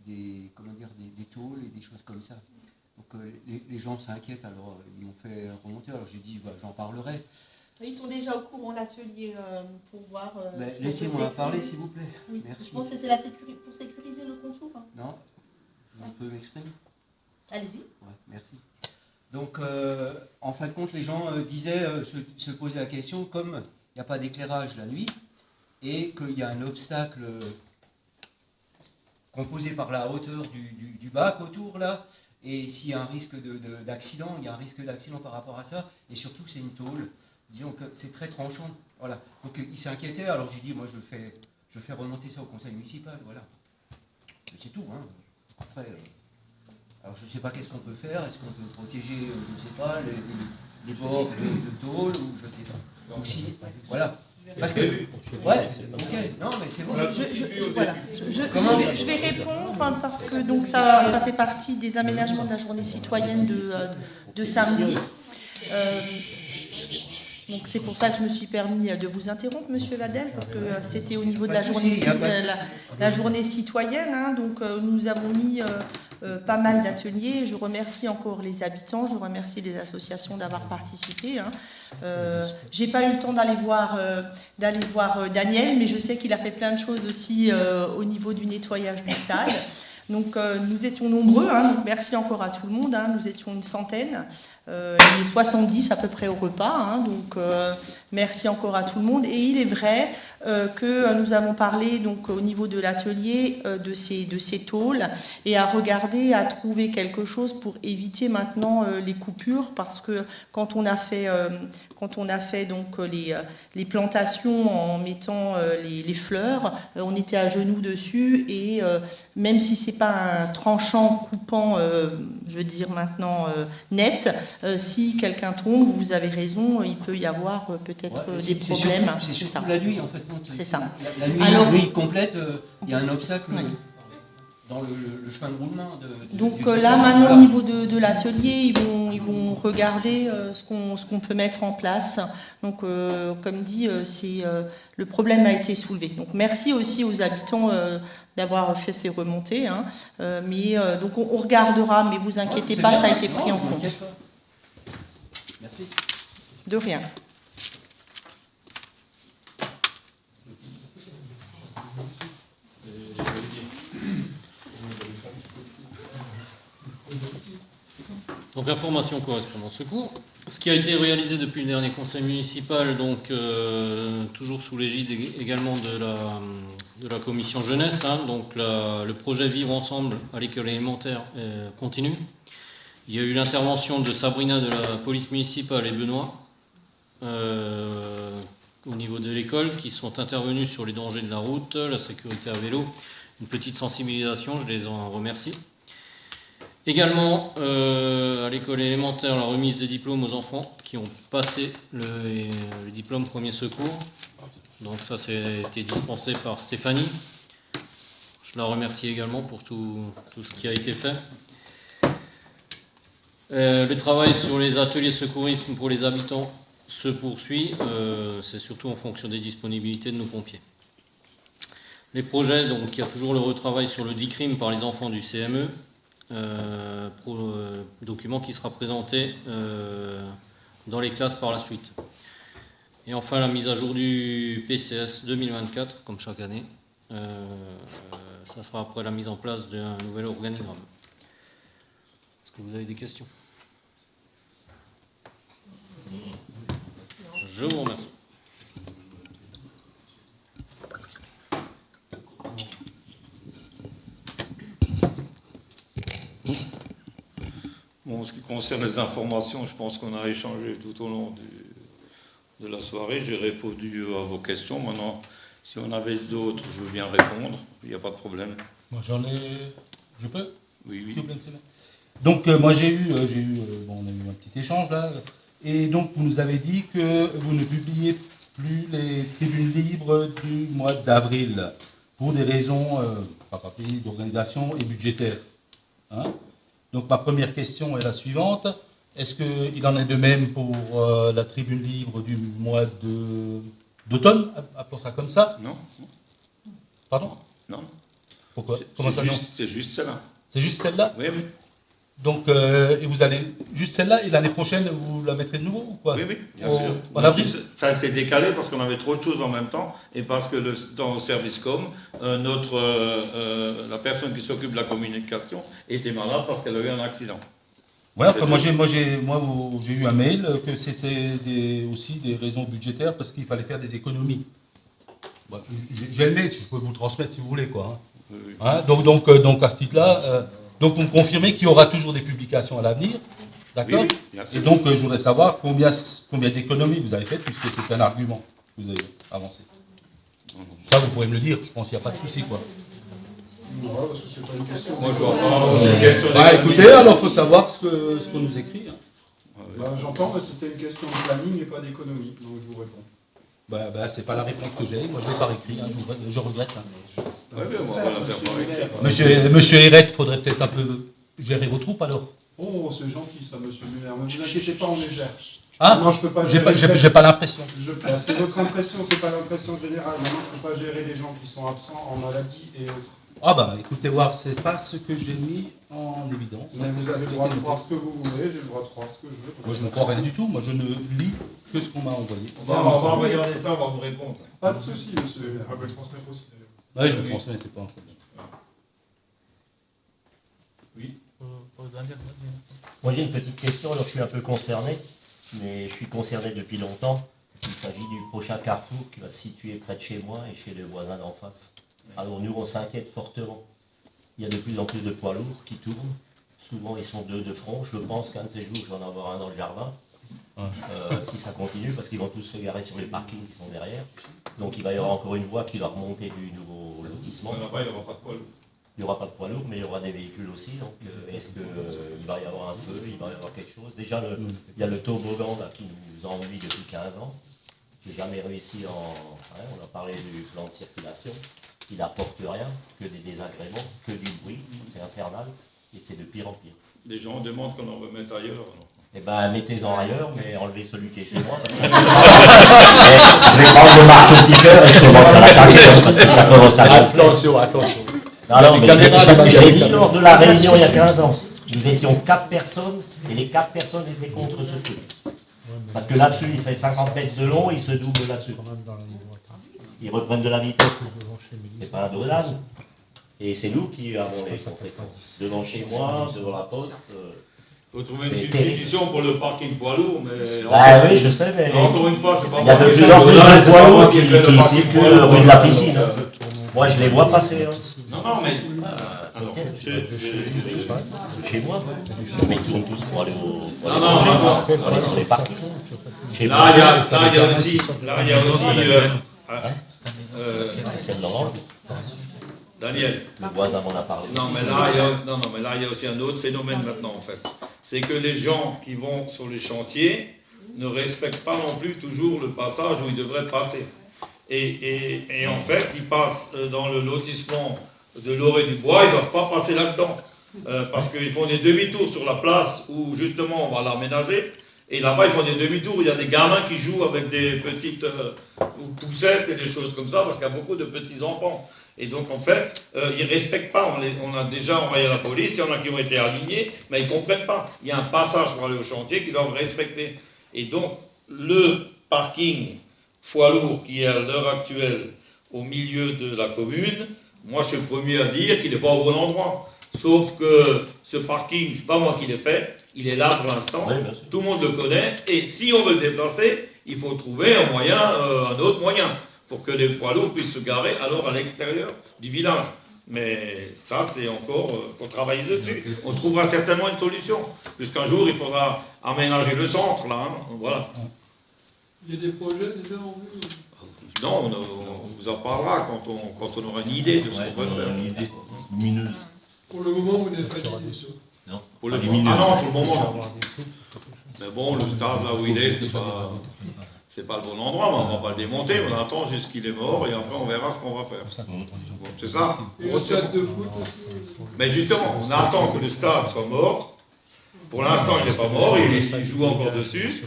des tôles et des choses comme ça. Donc les gens s'inquiètent, alors ils m'ont fait remonter, alors j'ai dit j'en parlerai. Ils sont déjà au courant l'atelier pour voir. Laissez-moi parler s'il vous plaît. Oui. Merci. Je pense que c'est pour sécuriser le contour. Hein. Non, on peut m'exprimer. Allez-y. Ouais, merci. Donc en fin de compte, les gens se posaient la question, comme il n'y a pas d'éclairage la nuit et qu'il y a un obstacle composé par la hauteur du bac autour là, et s'il y a un risque d'accident, il y a un risque d'accident par rapport à ça, et surtout c'est une tôle, disons que c'est très tranchant, voilà. Donc ils s'inquiétaient, alors j'ai dit moi je fais remonter ça au conseil municipal, voilà. C'est tout, hein. Après, alors je ne sais pas qu'est-ce qu'on peut faire, est-ce qu'on peut protéger, je ne sais pas, les bords de tôle, ou je ne sais pas. Ou si, voilà. Parce que, ouais, ok, non mais c'est bon. Je vais répondre parce que donc ça fait partie des aménagements de la journée citoyenne de samedi. Donc c'est pour ça que je me suis permis de vous interrompre, Monsieur Vadel, parce que c'était au niveau de la journée citoyenne. Hein, donc nous avons mis pas mal d'ateliers. Je remercie encore les habitants, je remercie les associations d'avoir participé. Hein. J'ai pas eu le temps d'aller voir Daniel, mais je sais qu'il a fait plein de choses aussi au niveau du nettoyage du stade. Donc nous étions nombreux, hein, donc merci encore à tout le monde, hein, nous étions une centaine, il est 70 à peu près au repas, hein, donc merci encore à tout le monde. Et il est vrai que nous avons parlé donc, au niveau de l'atelier de ces tôles et à regarder, à trouver quelque chose pour éviter maintenant les coupures, parce que quand on a fait donc les plantations en mettant les fleurs, on était à genoux dessus et même si c'est pas un tranchant coupant, je veux dire maintenant net, si quelqu'un tombe, vous avez raison, il peut y avoir peut-être des problèmes. C'est surtout la nuit en fait. C'est ça. La nuit complète, il y a un obstacle dans le chemin de roulement. Donc là maintenant au niveau de l'atelier, ils vont regarder ce qu'on peut mettre en place. Donc comme dit, le problème a été soulevé. Donc merci aussi aux habitants d'avoir fait ces remontées. Hein. Donc on regardera, mais vous inquiétez pas, ça a été pris en compte. Merci. De rien. Donc information correspondant secours. Ce qui a été réalisé depuis le dernier conseil municipal, donc toujours sous l'égide également de la commission jeunesse, hein, donc le projet Vivre ensemble à l'école élémentaire continue. Il y a eu l'intervention de Sabrina de la police municipale et Benoît au niveau de l'école qui sont intervenus sur les dangers de la route, la sécurité à vélo, une petite sensibilisation, je les en remercie. Également, à l'école élémentaire, la remise des diplômes aux enfants qui ont passé le diplôme premier secours. Donc ça, c'est été dispensé par Stéphanie. Je la remercie également pour tout ce qui a été fait. Le travail sur les ateliers secourisme pour les habitants se poursuit. C'est surtout en fonction des disponibilités de nos pompiers. Les projets, donc il y a toujours le retravail sur le DICRIM par les enfants du CME. Document qui sera présenté dans les classes par la suite. Et enfin la mise à jour du PCS 2024, comme chaque année. Ça sera après la mise en place d'un nouvel organigramme. Est-ce que vous avez des questions? Je vous remercie. Bon, en ce qui concerne les informations, je pense qu'on a échangé tout au long de la soirée. J'ai répondu à vos questions. Maintenant, si on avait d'autres, je veux bien répondre. Il n'y a pas de problème. Moi, j'en ai... Je peux? Oui, oui. S'il vous plaît, monsieur. Donc, moi, on a eu un petit échange, là. Et donc, vous nous avez dit que vous ne publiez plus les tribunes libres du mois d'avril pour des raisons d'organisation et budgétaires. Hein? Donc, ma première question est la suivante. Est-ce qu'il en est de même pour la tribune libre du mois d'automne, appelons ça comme ça? Non. Pardon? Non. Pourquoi? Comment ça, non? C'est juste celle-là. C'est juste celle-là? Oui, oui. Donc, et vous allez juste celle-là, et l'année prochaine, vous la mettrez de nouveau ou quoi? Oui, oui, bien sûr. En avril? Ça a été décalé parce qu'on avait trop de choses en même temps et parce que dans le service com, la personne qui s'occupe de la communication était malade parce qu'elle a eu un accident. Voilà, moi j'ai eu un mail que c'était aussi des raisons budgétaires parce qu'il fallait faire des économies. Bon, j'ai le mail, je peux vous le transmettre si vous voulez, quoi. Hein. Oui, oui. Hein, donc à ce titre-là, donc vous me confirmez qu'il y aura toujours des publications à l'avenir, d'accord? Oui, oui, bien sûr. Et donc je voudrais savoir combien d'économies vous avez faites, puisque c'est un argument que vous avez avancé. Ça, vous pourrez me le dire, je pense qu'il n'y a pas de souci, quoi. Ouais, parce que c'est pas une question. Moi, je vois pas une question. Écoutez, alors il faut savoir ce qu'on nous écrit. Hein. Bah, j'entends, mais c'était une question de planning et pas d'économie, donc je vous réponds. C'est pas la réponse que j'ai, moi je l'ai par écrit, hein, je regrette. Hein. Oui, oui, on va la faire par écrit. Monsieur Héret, il faudrait peut-être un peu gérer vos troupes alors. Oh, c'est gentil ça, monsieur Muller. Ne vous inquiétez pas, on les gère. Ah, non, je peux pas j'ai pas l'impression. C'est votre impression, c'est pas l'impression générale. Maintenant, je peux pas gérer les gens qui sont absents en maladie et autres. Ah écoutez voir, c'est pas ce que j'ai mis en évidence. Mais vous avez le droit de croire ce que vous voulez, j'ai le droit de croire ce que je veux. Moi je ne crois rien du tout, moi je ne lis que ce qu'on m'a envoyé. On va regarder ça, on va vous répondre. Pas de souci, monsieur. On peut le transmettre aussi d'ailleurs. Oui, je le transmets, c'est pas un problème. Oui. Moi j'ai une petite question, alors je suis un peu concerné, mais je suis concerné depuis longtemps. Il s'agit du prochain carrefour qui va se situer près de chez moi et chez le voisin d'en face. Alors nous on s'inquiète fortement. Il y a de plus en plus de poids lourds qui tournent. Souvent ils sont deux de front. Je pense qu'un de ces jours je vais en avoir un dans le jardin. Si ça continue, parce qu'ils vont tous se garer sur les parkings qui sont derrière. Donc il va y avoir encore une voie qui va remonter du nouveau lotissement. Là-bas, il n'y aura pas de poids lourd. Il n'y aura pas de poids lourd, mais il y aura des véhicules aussi. Donc est-ce qu'il va y avoir un feu, il va y avoir quelque chose? Déjà, il y a le toboggan là, qui nous ennuie depuis 15 ans. J'ai jamais réussi on a parlé du plan de circulation. Il n'apporte rien, que des désagréments, que du bruit. C'est infernal et c'est de pire en pire. Les gens demandent qu'on en remette ailleurs. Alors. Eh bien, mettez-en ailleurs, mais enlevez celui qui est chez moi. Je vais prendre le marteau-piqueur et je commence à l'attaquer parce que ça commence à gonfler. Attention. Alors, mais je l'ai dit lors de la réunion il y a 15 ans. Nous étions 4 personnes et les 4 personnes étaient contre ce truc. Parce que là-dessus, il fait 50 mètres de long, il se double là-dessus. Ils reprennent de la vitesse. C'est pas indosable. Et c'est nous qui avons les conséquences. Devant chez moi, devant la poste. Il faut trouver une substitution pour le parking poids lourd, mais... oui, je sais, mais... Encore une fois, c'est pas... Il y a de plus en plus de poids lourds qui circulent rue de la piscine. Moi, je les vois passer. Non, mais... Chez moi, mais ils sont tous pour aller au... Non, sur les parkings. Chez Là, il y a aussi... c'est Laurent. Daniel. Le voisin m'en a parlé. Non, mais là, il y a aussi un autre phénomène maintenant, en fait. C'est que les gens qui vont sur les chantiers ne respectent pas non plus toujours le passage où ils devraient passer. Et en fait, ils passent dans le lotissement de l'Orée-du-Bois, ils ne doivent pas passer là-dedans. Parce qu'ils font des demi-tours sur la place où, justement, on va l'aménager. Et là-bas, ils font des demi-tours, il y a des gamins qui jouent avec des petites poussettes et des choses comme ça, parce qu'il y a beaucoup de petits-enfants. Et donc, en fait, ils ne respectent pas. On a déjà envoyé la police, il y en a qui ont été alignés, mais ils ne comprennent pas. Il y a un passage pour aller au chantier qu'ils doivent respecter. Et donc, le parking poids lourd qui est à l'heure actuelle au milieu de la commune, moi, je suis le premier à dire qu'il n'est pas au bon endroit. Sauf que ce parking, ce n'est pas moi qui l'ai fait, il est là pour l'instant, tout le monde le connaît, et si on veut le déplacer, il faut trouver un moyen, un autre moyen, pour que les poids lourds puissent se garer alors à l'extérieur du village. Mais ça, c'est encore pour travailler dessus. On trouvera certainement une solution, puisqu'un jour, il faudra aménager le centre, là, hein, voilà. Il y a des projets déjà en vue? Non, on vous en parlera quand on aura une idée de ce qu'on peut faire. Une idée lumineuse. Pour le moment, vous n'êtes pas dit ça. Non, pour le moment. Ah non, pour le moment. Mais bon, le stade là où il est, c'est pas le bon endroit, mais on va pas le démonter, on attend jusqu'il est mort et après on verra ce qu'on va faire. C'est ça. Et le stade de foot aussi. Mais justement, on attend que le stade soit mort. Pour l'instant, il n'est pas mort, il joue encore dessus.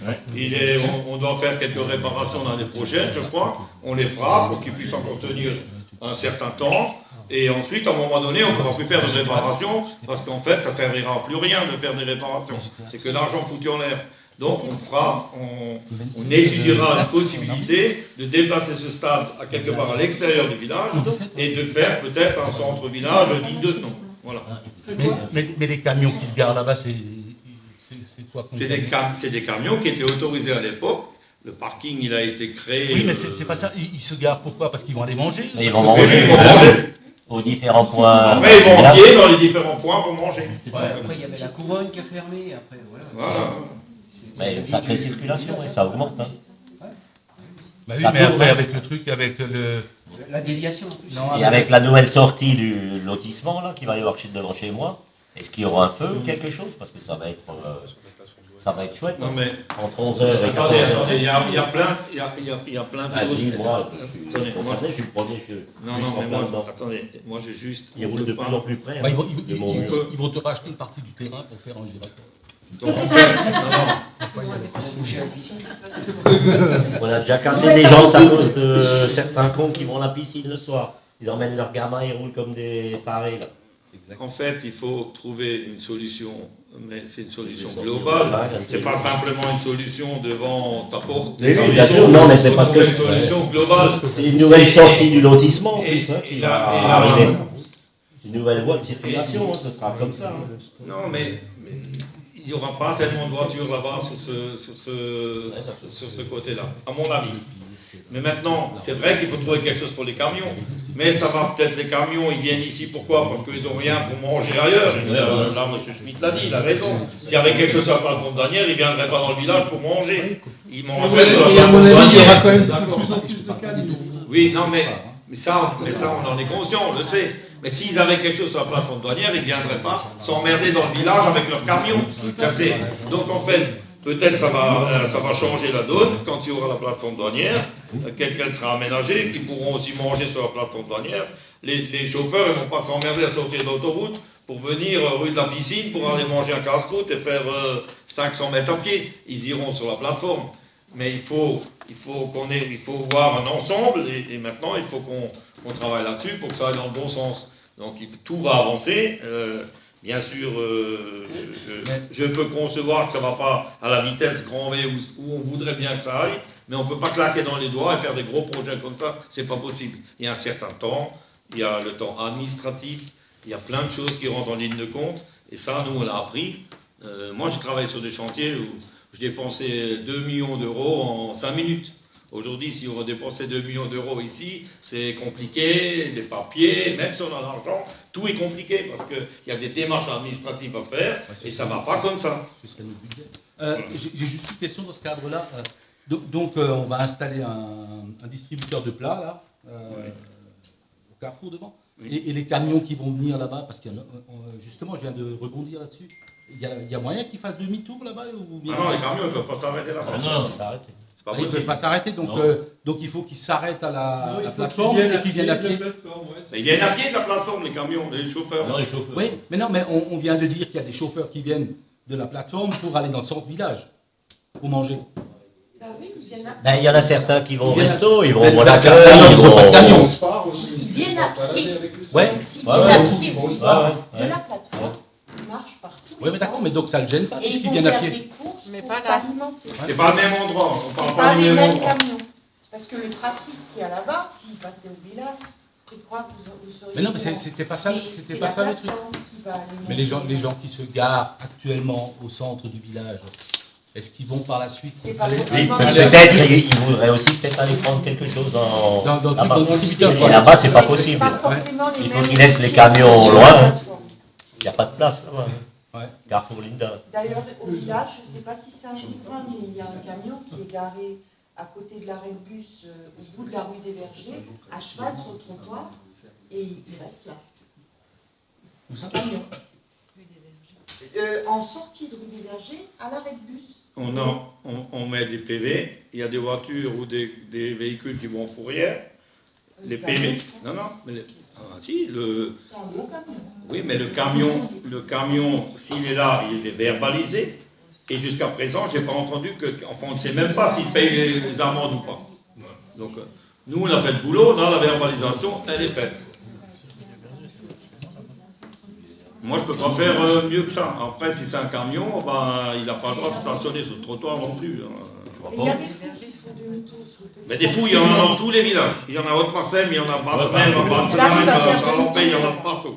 On doit faire quelques réparations l'année prochaine, je crois. On les fera pour qu'il puisse encore tenir un certain temps. Et ensuite, à un moment donné, on ne pourra plus faire de réparations, parce qu'en fait, ça ne servira à plus rien de faire des réparations. C'est que l'argent foutu en l'air. Donc, on étudiera la possibilité de déplacer ce stade à quelque part à l'extérieur du village et de faire peut-être un centre-village digne de ce nom. Voilà. Mais les camions qui se garent là-bas, c'est quoi? C'est des camions qui étaient autorisés à l'époque. Le parking, il a été créé... Oui, mais c'est pas ça. Ils se garent pourquoi? Parce qu'ils vont aller manger? Ils vont manger. Aux différents points. Après, ils vont pied dans les différents points pour manger. Après, il y avait la couronne qui a fermé. Après, voilà. Mais une sacrée circulation, et ça augmente. Hein. Bah oui, mais après, avec le truc, avec le... La déviation en plus. Et avec la nouvelle sortie du lotissement, là, qui va y avoir devant chez moi, est-ce qu'il y aura un feu ou quelque chose? Parce que ça va être chouette. Non, mais... Entre 11h et 14h. Attendez, il y a plein de choses. Moi, je suis concerné, je suis le premier. Non, mais moi, attendez, moi j'ai juste... Ils roulent de plus en plus près. Ils vont te racheter une partie du terrain pour faire un générateur. Donc en fait, on a déjà cassé des gens à cause de certains cons qui vont à la piscine le soir. Ils emmènent leurs gamins, ils roulent comme des tarés là. En fait, il faut trouver une solution, mais c'est une solution globale. C'est pas simplement une solution devant ta porte. Oui, bien sûr, non, mais c'est parce que une solution globale. C'est une nouvelle sortie du lotissement en plus, qui va arriver. Une nouvelle voie de circulation, ce sera comme ça. Non, mais il n'y aura pas tellement de voitures là-bas sur ce côté-là, à mon avis. Mais maintenant, c'est vrai qu'il faut trouver quelque chose pour les camions. Mais ça va peut-être, les camions, ils viennent ici, pourquoi? Parce qu'ils n'ont rien pour manger ailleurs. Là, M. Schmitt l'a dit, il a raison. S'il y avait quelque chose sur la plateforme douanière, ils ne viendraient pas dans le village pour manger. Ils mangeraient sur la plateforme douanière. Il y aura quand même de plus en plus de camions. Oui, non, mais ça, on en est conscient, on le sait. Mais s'ils avaient quelque chose sur la plateforme douanière, ils ne viendraient pas s'emmerder dans le village avec leurs camions. Donc en fait, peut-être ça va changer la donne quand il y aura la plateforme douanière, qu'elle sera aménagée, qu'ils pourront aussi manger sur la plateforme douanière. Les chauffeurs ne vont pas s'emmerder à sortir de l'autoroute pour venir rue de la Piscine pour aller manger un casse-croûte et faire 500 mètres à pied. Ils iront sur la plateforme. Mais il faut voir un ensemble et maintenant il faut qu'on travaille là-dessus pour que ça aille dans le bon sens. Donc tout va avancer. Bien sûr, je peux concevoir que ça ne va pas à la vitesse grand V où on voudrait bien que ça aille, mais on ne peut pas claquer dans les doigts et faire des gros projets comme ça, c'est pas possible. Il y a un certain temps, il y a le temps administratif, il y a plein de choses qui rentrent en ligne de compte, et ça, nous, on l'a appris. Moi, j'ai travaillé sur des chantiers où je dépensais 2 millions d'euros en 5 minutes. Aujourd'hui, si on va dépenser 2 millions d'euros ici, c'est compliqué, les papiers, même si on a l'argent, tout est compliqué parce qu'il y a des démarches administratives à faire et ça ne va pas comme ça. J'ai juste une question dans ce cadre-là. Donc, on va installer un distributeur de plats, là, au Carrefour devant. Oui. Et les camions qui vont venir là-bas, parce qu'il y en a, justement, je viens de rebondir là-dessus. Il y a moyen qu'ils fassent demi-tour là-bas ou bien... Non, les camions ne peuvent pas s'arrêter là-bas. Non, s'arrêter. C'est pas Ils ne possible. peuvent pas s'arrêter, donc il faut qu'ils s'arrêtent à la plateforme Ils et qu'ils viennent à pied. Mais ils viennent à pied de la plateforme, les camions, les chauffeurs. Non, les chauffeurs. Oui, mais non, mais on vient de dire qu'il y a des chauffeurs qui viennent de la plateforme pour aller dans le centre-village, pour manger. Bah oui, il y en a. Ben, il y en a certains qui vont au Ils viennent resto, ils vont Ben, au ben, accueil, ben, ils ils ont pas de camion. Ils viennent à pied. Ouais. S'ils viennent à pied de la plateforme, ils marchent partout. Oui, mais d'accord, mais donc ça ne le gêne pas, Et puisqu'ils ils vont viennent à faire pied. des courses Mais pour pas là. s'alimenter. C'est pas le même endroit. On parle C'est pas pas du les même mêmes endroit. camions. Parce que le trafic qu'il y a là-bas, s'il passait au village, je crois que vous seriez... Mais non, mais c'était pas ça, c'était pas ça le truc. Mais les gens qui se garent actuellement au centre du village, est-ce qu'ils vont par la suite aller... Oui, peut-être, ils voudraient aussi peut-être aller prendre quelque chose dans le distributeur. Et là-bas, c'est pas possible. Il faut qu'ils laissent les camions loin. Il n'y a pas de place là-bas. Carrefour Linda. D'ailleurs, au village, je ne sais pas si c'est un riverain, mais il y a un camion qui est garé à côté de l'arrêt de bus, au bout de la rue des Vergers, à cheval sur le trottoir, et il reste là. Où ça? Camion. En sortie de rue des Vergers, à l'arrêt de bus. On met des PV, il y a des voitures ou des véhicules qui vont en fourrière. Les PV. Non, mais si, C'est un gros camion. oui, mais le camion, s'il est là, il est verbalisé. Et jusqu'à présent, je n'ai pas entendu enfin, on ne sait même pas s'il paye les amendes ou pas. Donc, nous, on a fait le boulot, la verbalisation, elle est faite. Moi, je ne peux pas faire mieux que ça. Après, si c'est un camion, ben, il n'a pas le droit de stationner sur le trottoir non plus. Il y a des fous qui font demi-tour sur le petit. Mais des fous, il y en a dans tous les villages. Il y en a à Haute-Massem, il y en a à Barthelme, à Barthelme, à Chalampé, il y en a partout.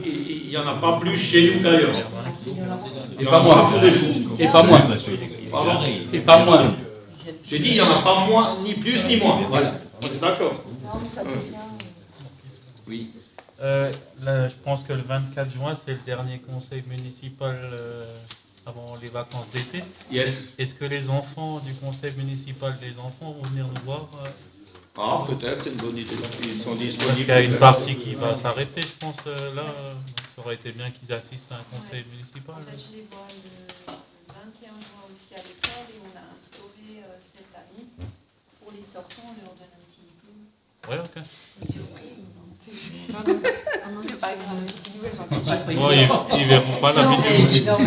Il n'y en a pas plus chez nous qu'ailleurs. Et pas moins. Et pas moins. Pardon. Et pas moins. J'ai dit, il n'y en a pas moins, ni plus, ni moins. Voilà. On est d'accord. Non, mais ça devient... Oui. Là, je pense que le 24 juin, c'est le dernier conseil municipal avant les vacances d'été. Yes. Est-ce que les enfants du conseil municipal des enfants vont venir nous voir Ah, peut-être, c'est une bonne idée. Ils sont Parce disponibles. qu'il y a une partie qui va s'arrêter, je pense, là. Ça aurait été bien qu'ils assistent à un conseil municipal. En fait, je les vois le 21 juin aussi à l'école et on a instauré cette année, pour les sortants, on leur donne un petit diplôme. Ouais, ok. Ils verront pas la vidéo.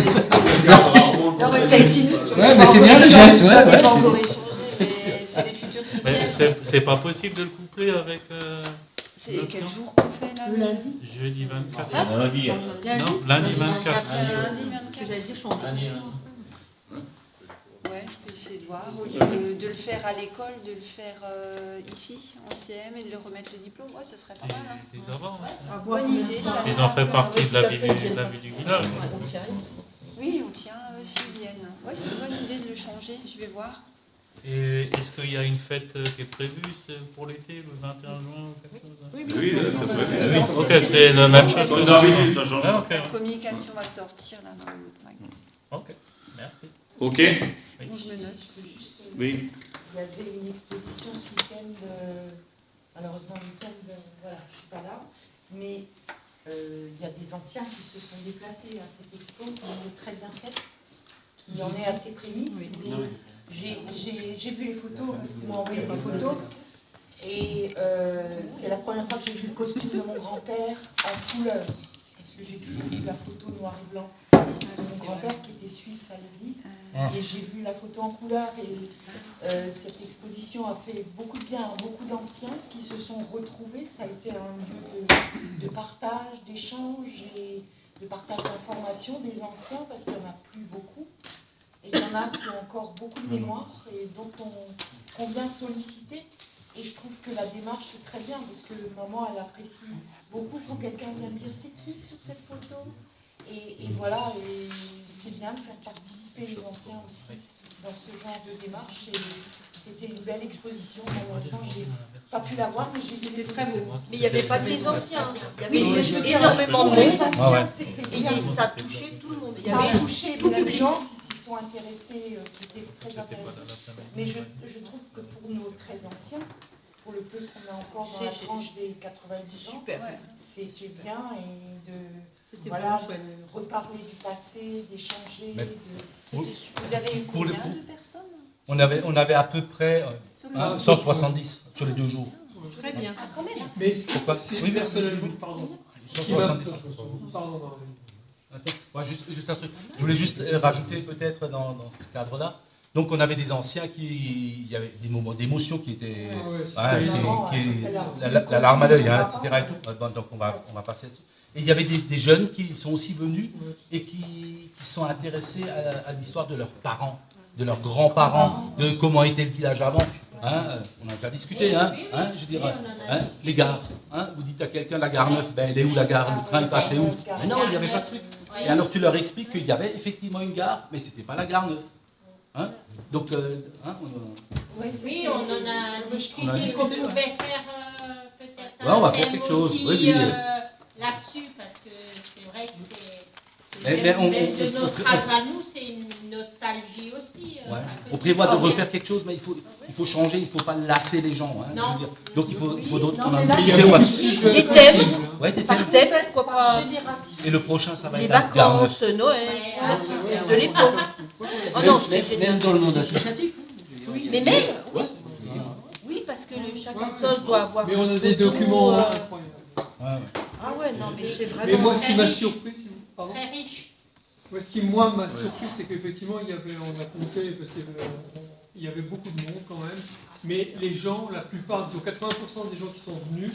Non, mais ça intimide. Ouais, mais c'est bien le geste, Ça n'est ouais. pas encore échangé, mais c'est les futurs qui Mais viennent. c'est pas possible de le coupler avec... C'est quel jour qu'on fait là? Le lundi. Jeudi 24. Lundi. Non, lundi 24. C'est lundi 24. J'allais dire, je suis en Ouais, je peux essayer de voir. Au lieu de le faire à l'école, de le faire ici, en CM, et de le remettre le diplôme, ouais, ce serait pas mal. Hein. Ils avant, hein. Bonne idée. ça. Ils en fait partie de la vie du village. Oui, on tient s'ils viennent. Ouais, c'est une bonne idée de le changer, je vais voir. Et est-ce qu'il y a une fête qui est prévue pour l'été, le 21 juin ou quelque chose? Oui, ça peut être. Ok, c'est la même chose. Comme d'habitude, ça change Ah, pas. ok, La communication va sortir là dans le ok, merci. Ok. Bon, je me note, je peux juste... Oui. Il y avait une exposition ce week-end, malheureusement le week-end, voilà, je ne suis pas là, mais il y a des anciens qui se sont déplacés à cette expo, qui est très bien faite, qui en est à ses prémices. J'ai vu les photos, parce qu'ils m'ont envoyé des photos, et c'est la première fois que j'ai vu le costume de mon grand-père en couleur, parce que j'ai toujours vu la photo noir et blanc. Mon grand-père qui était suisse à l'église, et j'ai vu la photo en couleur, et cette exposition a fait beaucoup de bien à beaucoup d'anciens qui se sont retrouvés. Ça a été un lieu de partage, d'échange et de partage d'informations des anciens, parce qu'il n'y en a plus beaucoup. Et il y en a qui ont encore beaucoup de mémoire et dont on vient solliciter. Et je trouve que la démarche est très bien, parce que maman, elle apprécie beaucoup quand quelqu'un vient me dire c'est qui sur cette photo. Et voilà, et c'est bien de faire participer les anciens aussi dans ce genre de démarche. Et c'était une belle exposition. Malheureusement, je n'ai pas pu la voir, mais j'ai vu des très beaux. Mais il n'y avait pas que les anciens. Il y Oui, avait mais énormément de les monde. anciens, c'était bien. Et ça touchait tout le monde. Il y Ça a avait touché tout beaucoup de public. gens qui s'y sont intéressés, qui étaient très intéressés. Mais je trouve que pour nos très anciens, pour le peu qu'on a encore dans la tranche des 90 ans, c'était bien et de reparler du passé, d'échanger. Vous avez eu combien de personnes? On avait à peu près 170 sur les 2 jours. Très bien. Quand même. Mais pourquoi c'est personnellement, pardon. 170. Pardon. Attends, juste un truc. Je voulais juste rajouter peut-être dans ce cadre-là. Donc on avait des anciens il y avait des moments d'émotion qui étaient, la larme à l'œil, etc. Et tout. Donc on va passer là-dessus. Et il y avait des jeunes qui sont aussi venus et qui sont intéressés à l'histoire de leurs parents, de leurs grands-parents, de comment était le village avant. On a déjà discuté, je veux dire, les gares. Vous dites à quelqu'un la gare neuve, elle est où la gare? Le train est passé où? Mais non, il n'y avait pas de truc. Et alors tu leur expliques qu'il y avait effectivement une gare, mais c'était pas la gare neuve. Donc, oui, on en a discuté. On pouvait faire peut-être on va faire quelque chose là-dessus, parce que c'est vrai que de notre âge à nous, c'est une nostalgie aussi. On prévoit de refaire quelque chose, mais il faut changer, il ne faut pas lasser les gens. Je veux dire. Donc il faut d'autres. Des thèmes. Par thème, pourquoi pas. Et le prochain, ça va les être la gare neuve. vacances, Noël, de l'époque. Oh non, c'était génial. Même dans le monde associatif. Mais même, oui, parce que chaque association doit avoir. Mais on a des documents Ah ouais, non, mais c'est vraiment. Mais moi, ce qui m'a surpris, pardon. Très riche. Moi, ce qui m'a surpris, c'est qu'effectivement, on a compté, parce qu'il y avait beaucoup de monde quand même, mais les gens, la plupart, disons 80% des gens qui sont venus,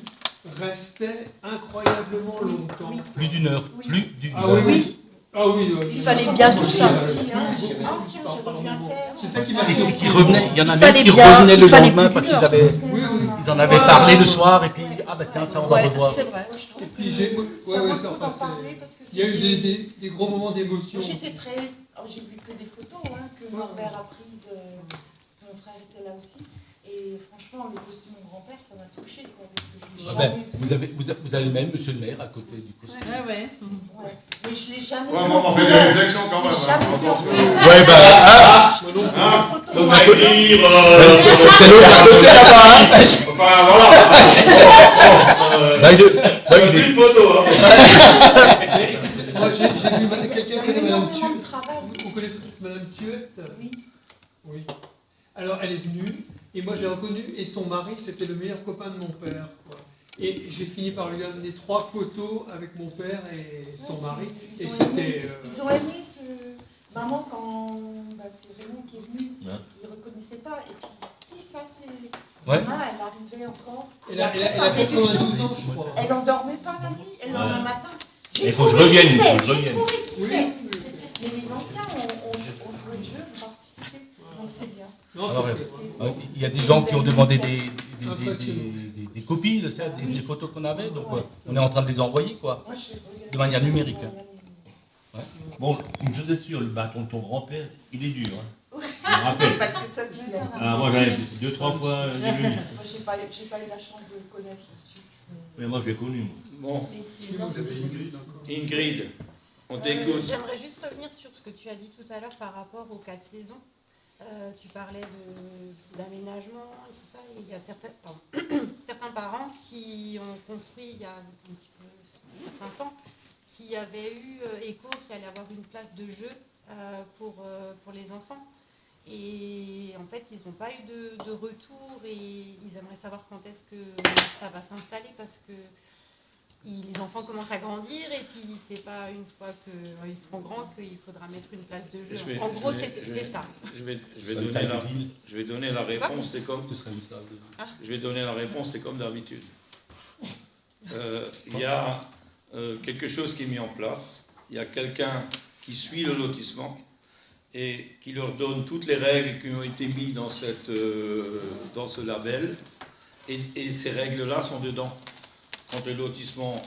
restaient incroyablement longtemps. Plus d'une heure. Plus d'une Ah heure. oui. Ah oui, il fallait bien tout ça. C'est ça qui m'a surpris. Qui revenaient, il y en a même qui revenaient le lendemain parce qu'ils en avaient parlé le soir et puis tiens, ça on va revoir. C'est vrai. Et puis il y a eu des gros moments d'émotion. J'étais très. J'ai vu que des photos que Norbert a prises. Mon frère était là aussi. Et franchement, le costume de mon grand-père, ça m'a touché. Vous avez même monsieur le maire à côté du costume. Ouais. Mais je l'ai jamais vu. On fait des réflexions quand même. C'est l'autre à côté là-bas. Enfin, voilà. Il est une photo. Moi, j'ai vu quelqu'un qui était Madame Tuette. Vous connaissez Madame Tuette? Oui. Alors, elle est venue, et moi, j'ai reconnu, et son mari, c'était le meilleur copain de mon père, quoi. Et j'ai fini par lui amener 3 photos avec mon père et son mari, et c'était... Ils ont aimé ce... Maman, quand c'est Raymond qui est venu, il ne reconnaissait pas, et puis, si, ça, c'est... Maman, elle arrivait encore... Elle a 92 ans, je crois. Elle n'endormait pas la nuit, elle en un matin. Il faut que je revienne, J'ai trouvé qui c'est. Mais les anciens ont joué le jeu, ont participé, donc c'est bien. Alors, il y a des gens qui ont demandé des copies des photos qu'on avait, donc on est en train de les envoyer, quoi, de manière numérique. Bon, une chose est sûre, le bâton de ton grand-père, il est dur. Je me rappelle. Parce que toi, tu l'as. Moi, j'avais 2-3 fois j'ai vu. Moi, j'ai pas eu la chance de le connaître en Suisse. Mais moi, je l'ai connu. Bon, Ingrid, on t'écoute. J'aimerais juste revenir sur ce que tu as dit tout à l'heure par rapport aux 4 saisons. Tu parlais d'aménagement et tout ça. Et il y a certains parents qui ont construit il y a un petit peu un temps, qui avaient eu écho qu'il allait avoir une place de jeu pour les enfants. Et en fait, ils n'ont pas eu de retour et ils aimeraient savoir quand est-ce que ça va s'installer parce que les enfants commencent à grandir et puis c'est pas une fois qu'ils seront grands qu'il faudra mettre une place de jeu. En gros, c'est ça. Je vais donner la réponse, c'est comme... Je vais donner la réponse, c'est comme d'habitude. Il y a quelque chose qui est mis en place. Il y a quelqu'un qui suit le lotissement et qui leur donne toutes les règles qui ont été mises dans ce label. Et ces règles-là sont dedans. Quand le lotissement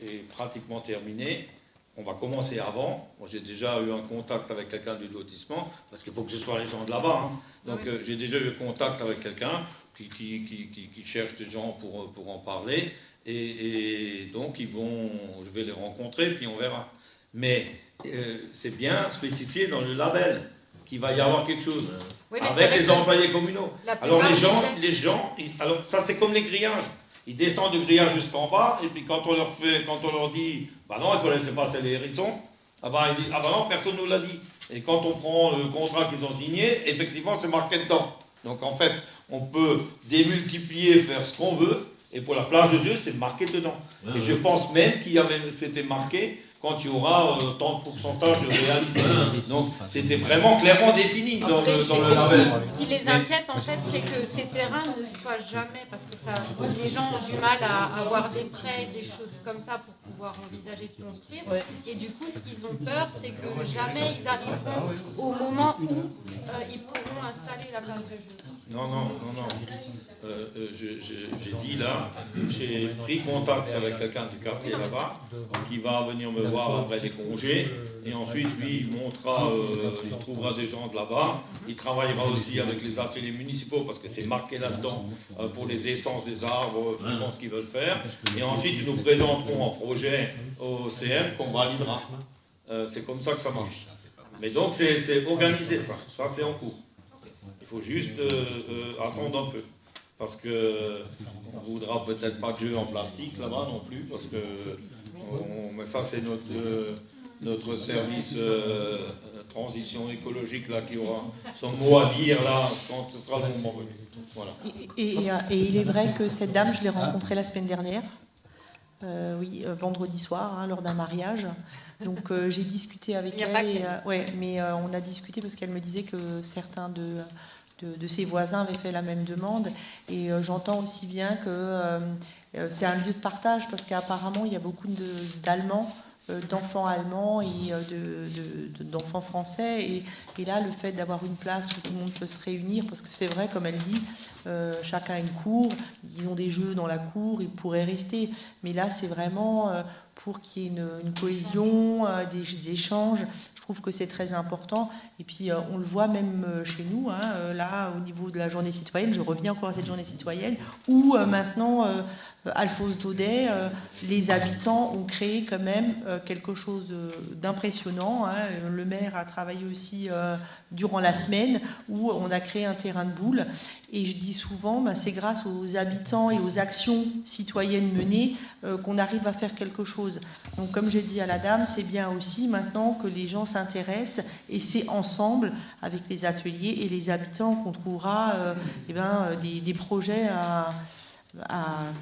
est pratiquement terminé, on va commencer avant. Moi, j'ai déjà eu un contact avec quelqu'un du lotissement, parce qu'il faut que ce soit les gens de là-bas. Donc, j'ai déjà eu contact avec quelqu'un qui cherche des gens pour en parler. Et donc, je vais les rencontrer, puis on verra. Mais c'est bien spécifié dans le label. qu'il va y avoir quelque chose. Oui, mais avec c'est les vrai que employés communaux. la Alors plupart les gens, alors ça c'est comme les grillages. Ils descendent du grillage jusqu'en bas, et puis quand on leur dit, bah non, il faut laisser passer les hérissons, ah bah non, personne ne nous l'a dit. Et quand on prend le contrat qu'ils ont signé, effectivement c'est marqué dedans. Donc en fait, on peut démultiplier, faire ce qu'on veut, et pour la plage de jeu, c'est marqué dedans. Et je pense même c'était marqué quand il y aura tant de pourcentage de réalisés. Donc c'était vraiment clairement défini dans le label. Ce qui les inquiète en fait, c'est que ces terrains ne soient jamais, parce que les gens ont du mal à avoir des prêts, des choses comme ça pour pouvoir envisager de construire. Et du coup, ce qu'ils ont peur, c'est que jamais ils arriveront au moment où ils pourront installer la plage de jeu. Non. J'ai dit là, j'ai pris contact avec quelqu'un du quartier là-bas qui va venir me voir après les congés. Et ensuite, lui, il montera, il trouvera des gens de là-bas. Il travaillera aussi avec les ateliers municipaux parce que c'est marqué là-dedans pour les essences des arbres, suivant ce qu'ils veulent faire. Et ensuite, nous présenterons un projet au CM qu'on validera. C'est comme ça que ça marche. Mais donc, c'est organisé ça. Ça, c'est en cours. Il faut juste attendre un peu. Parce qu'on ne voudra peut-être pas de jeux en plastique là-bas non plus. Parce que mais ça, c'est notre service transition écologique là, qui aura son mot à dire là quand ce sera le moment venu. Voilà. Et il est vrai que cette dame, je l'ai rencontrée la semaine dernière. Vendredi soir, lors d'un mariage. Donc j'ai discuté avec elle. Mais on a discuté parce qu'elle me disait que certains de ses voisins avaient fait la même demande. Et j'entends aussi bien que c'est un lieu de partage parce qu'apparemment il y a beaucoup d'Allemands, d'enfants allemands et d'enfants français. Et là, le fait d'avoir une place où tout le monde peut se réunir, parce que c'est vrai, comme elle dit, chacun a une cour, ils ont des jeux dans la cour, ils pourraient rester. Mais là, c'est vraiment pour qu'il y ait une cohésion, des échanges. Je trouve que c'est très important. Et puis, on le voit même chez nous, là, au niveau de la journée citoyenne, je reviens encore à cette journée citoyenne, où maintenant, Alphonse Daudet, les habitants ont créé quand même quelque chose d'impressionnant. Le maire a travaillé aussi durant la semaine, où on a créé un terrain de boules. Et je dis souvent, c'est grâce aux habitants et aux actions citoyennes menées qu'on arrive à faire quelque chose. Donc comme j'ai dit à la dame, c'est bien aussi maintenant que les gens s'intéressent et c'est ensemble avec les ateliers et les habitants qu'on trouvera des projets à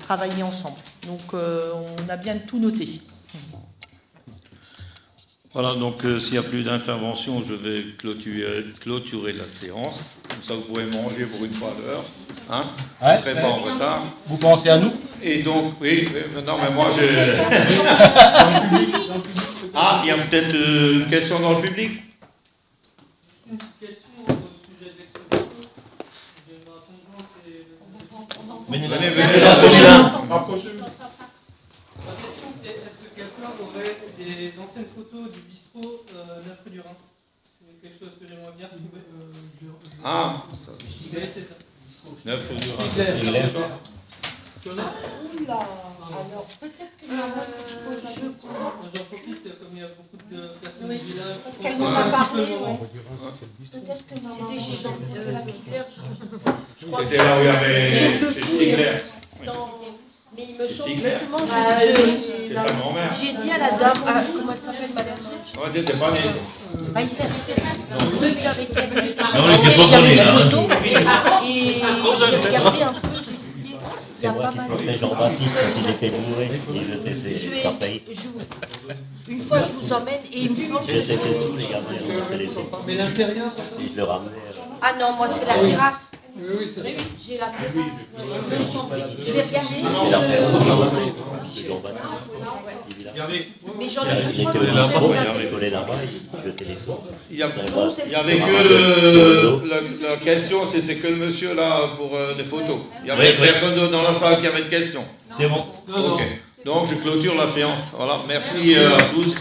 travailler ensemble. Donc on a bien tout noté. Voilà, donc s'il n'y a plus d'intervention, je vais clôturer la séance. Comme ça, vous pourrez manger pour une fois à l'heure. Vous ne serez pas en retard. Vous pensez à nous? Et donc, oui, non, mais moi, j'ai... Ah, il y a peut-être une question dans le public? Une petite question au sujet de l'exposition. J'ai ma conjointe et... Venez. Rapprochez-vous. Ma question, c'est est-ce que quelqu'un aurait des anciennes photos du bistrot 9 rue du Rhin? C'est quelque chose que j'aimerais bien trouver. Ah, ça. C'est ça. 9 rue du Rhin. Oula, alors peut-être que je pose la question. J'en profite, comme il y a beaucoup de personnes Oui, du village. parce qu'elle m'en a parlé, peut-être que c'était chez Jean-Pierre la C'était là où il y avait Stigler. Mais il me semble justement, que c'est sa grand-mère. j'ai dit à la dame, comment elle s'appelle, madame? On n'était pas nés. Bah, il s'est revu avec elle. on était pas connus, Et j'ai regardé un peu, j'ai fouillé. Il y a pas mal. C'est Jean-Baptiste quand il était bourré, il jetait ses orteils. Une fois, je vous emmène et il me semble que... Il jetait ses sous, les gamins, il jetait les sous. Mais l'intérieur, Il le ramenait. Ah non, moi c'est la terrasse. Oui, c'est ça. J'ai la terrasse. Je vais regarder. Il a fait un ramassé de Jean-Baptiste. Mais j'en ai Il était au bistrot, il collait là-bas, il jetait les sous. Il y avait que la question, c'était que le monsieur là pour les photos. Il y avait personne d'autre dans la salle qui avait de questions. C'est bon. Ok. Donc je clôture la séance. Voilà. Merci à tous.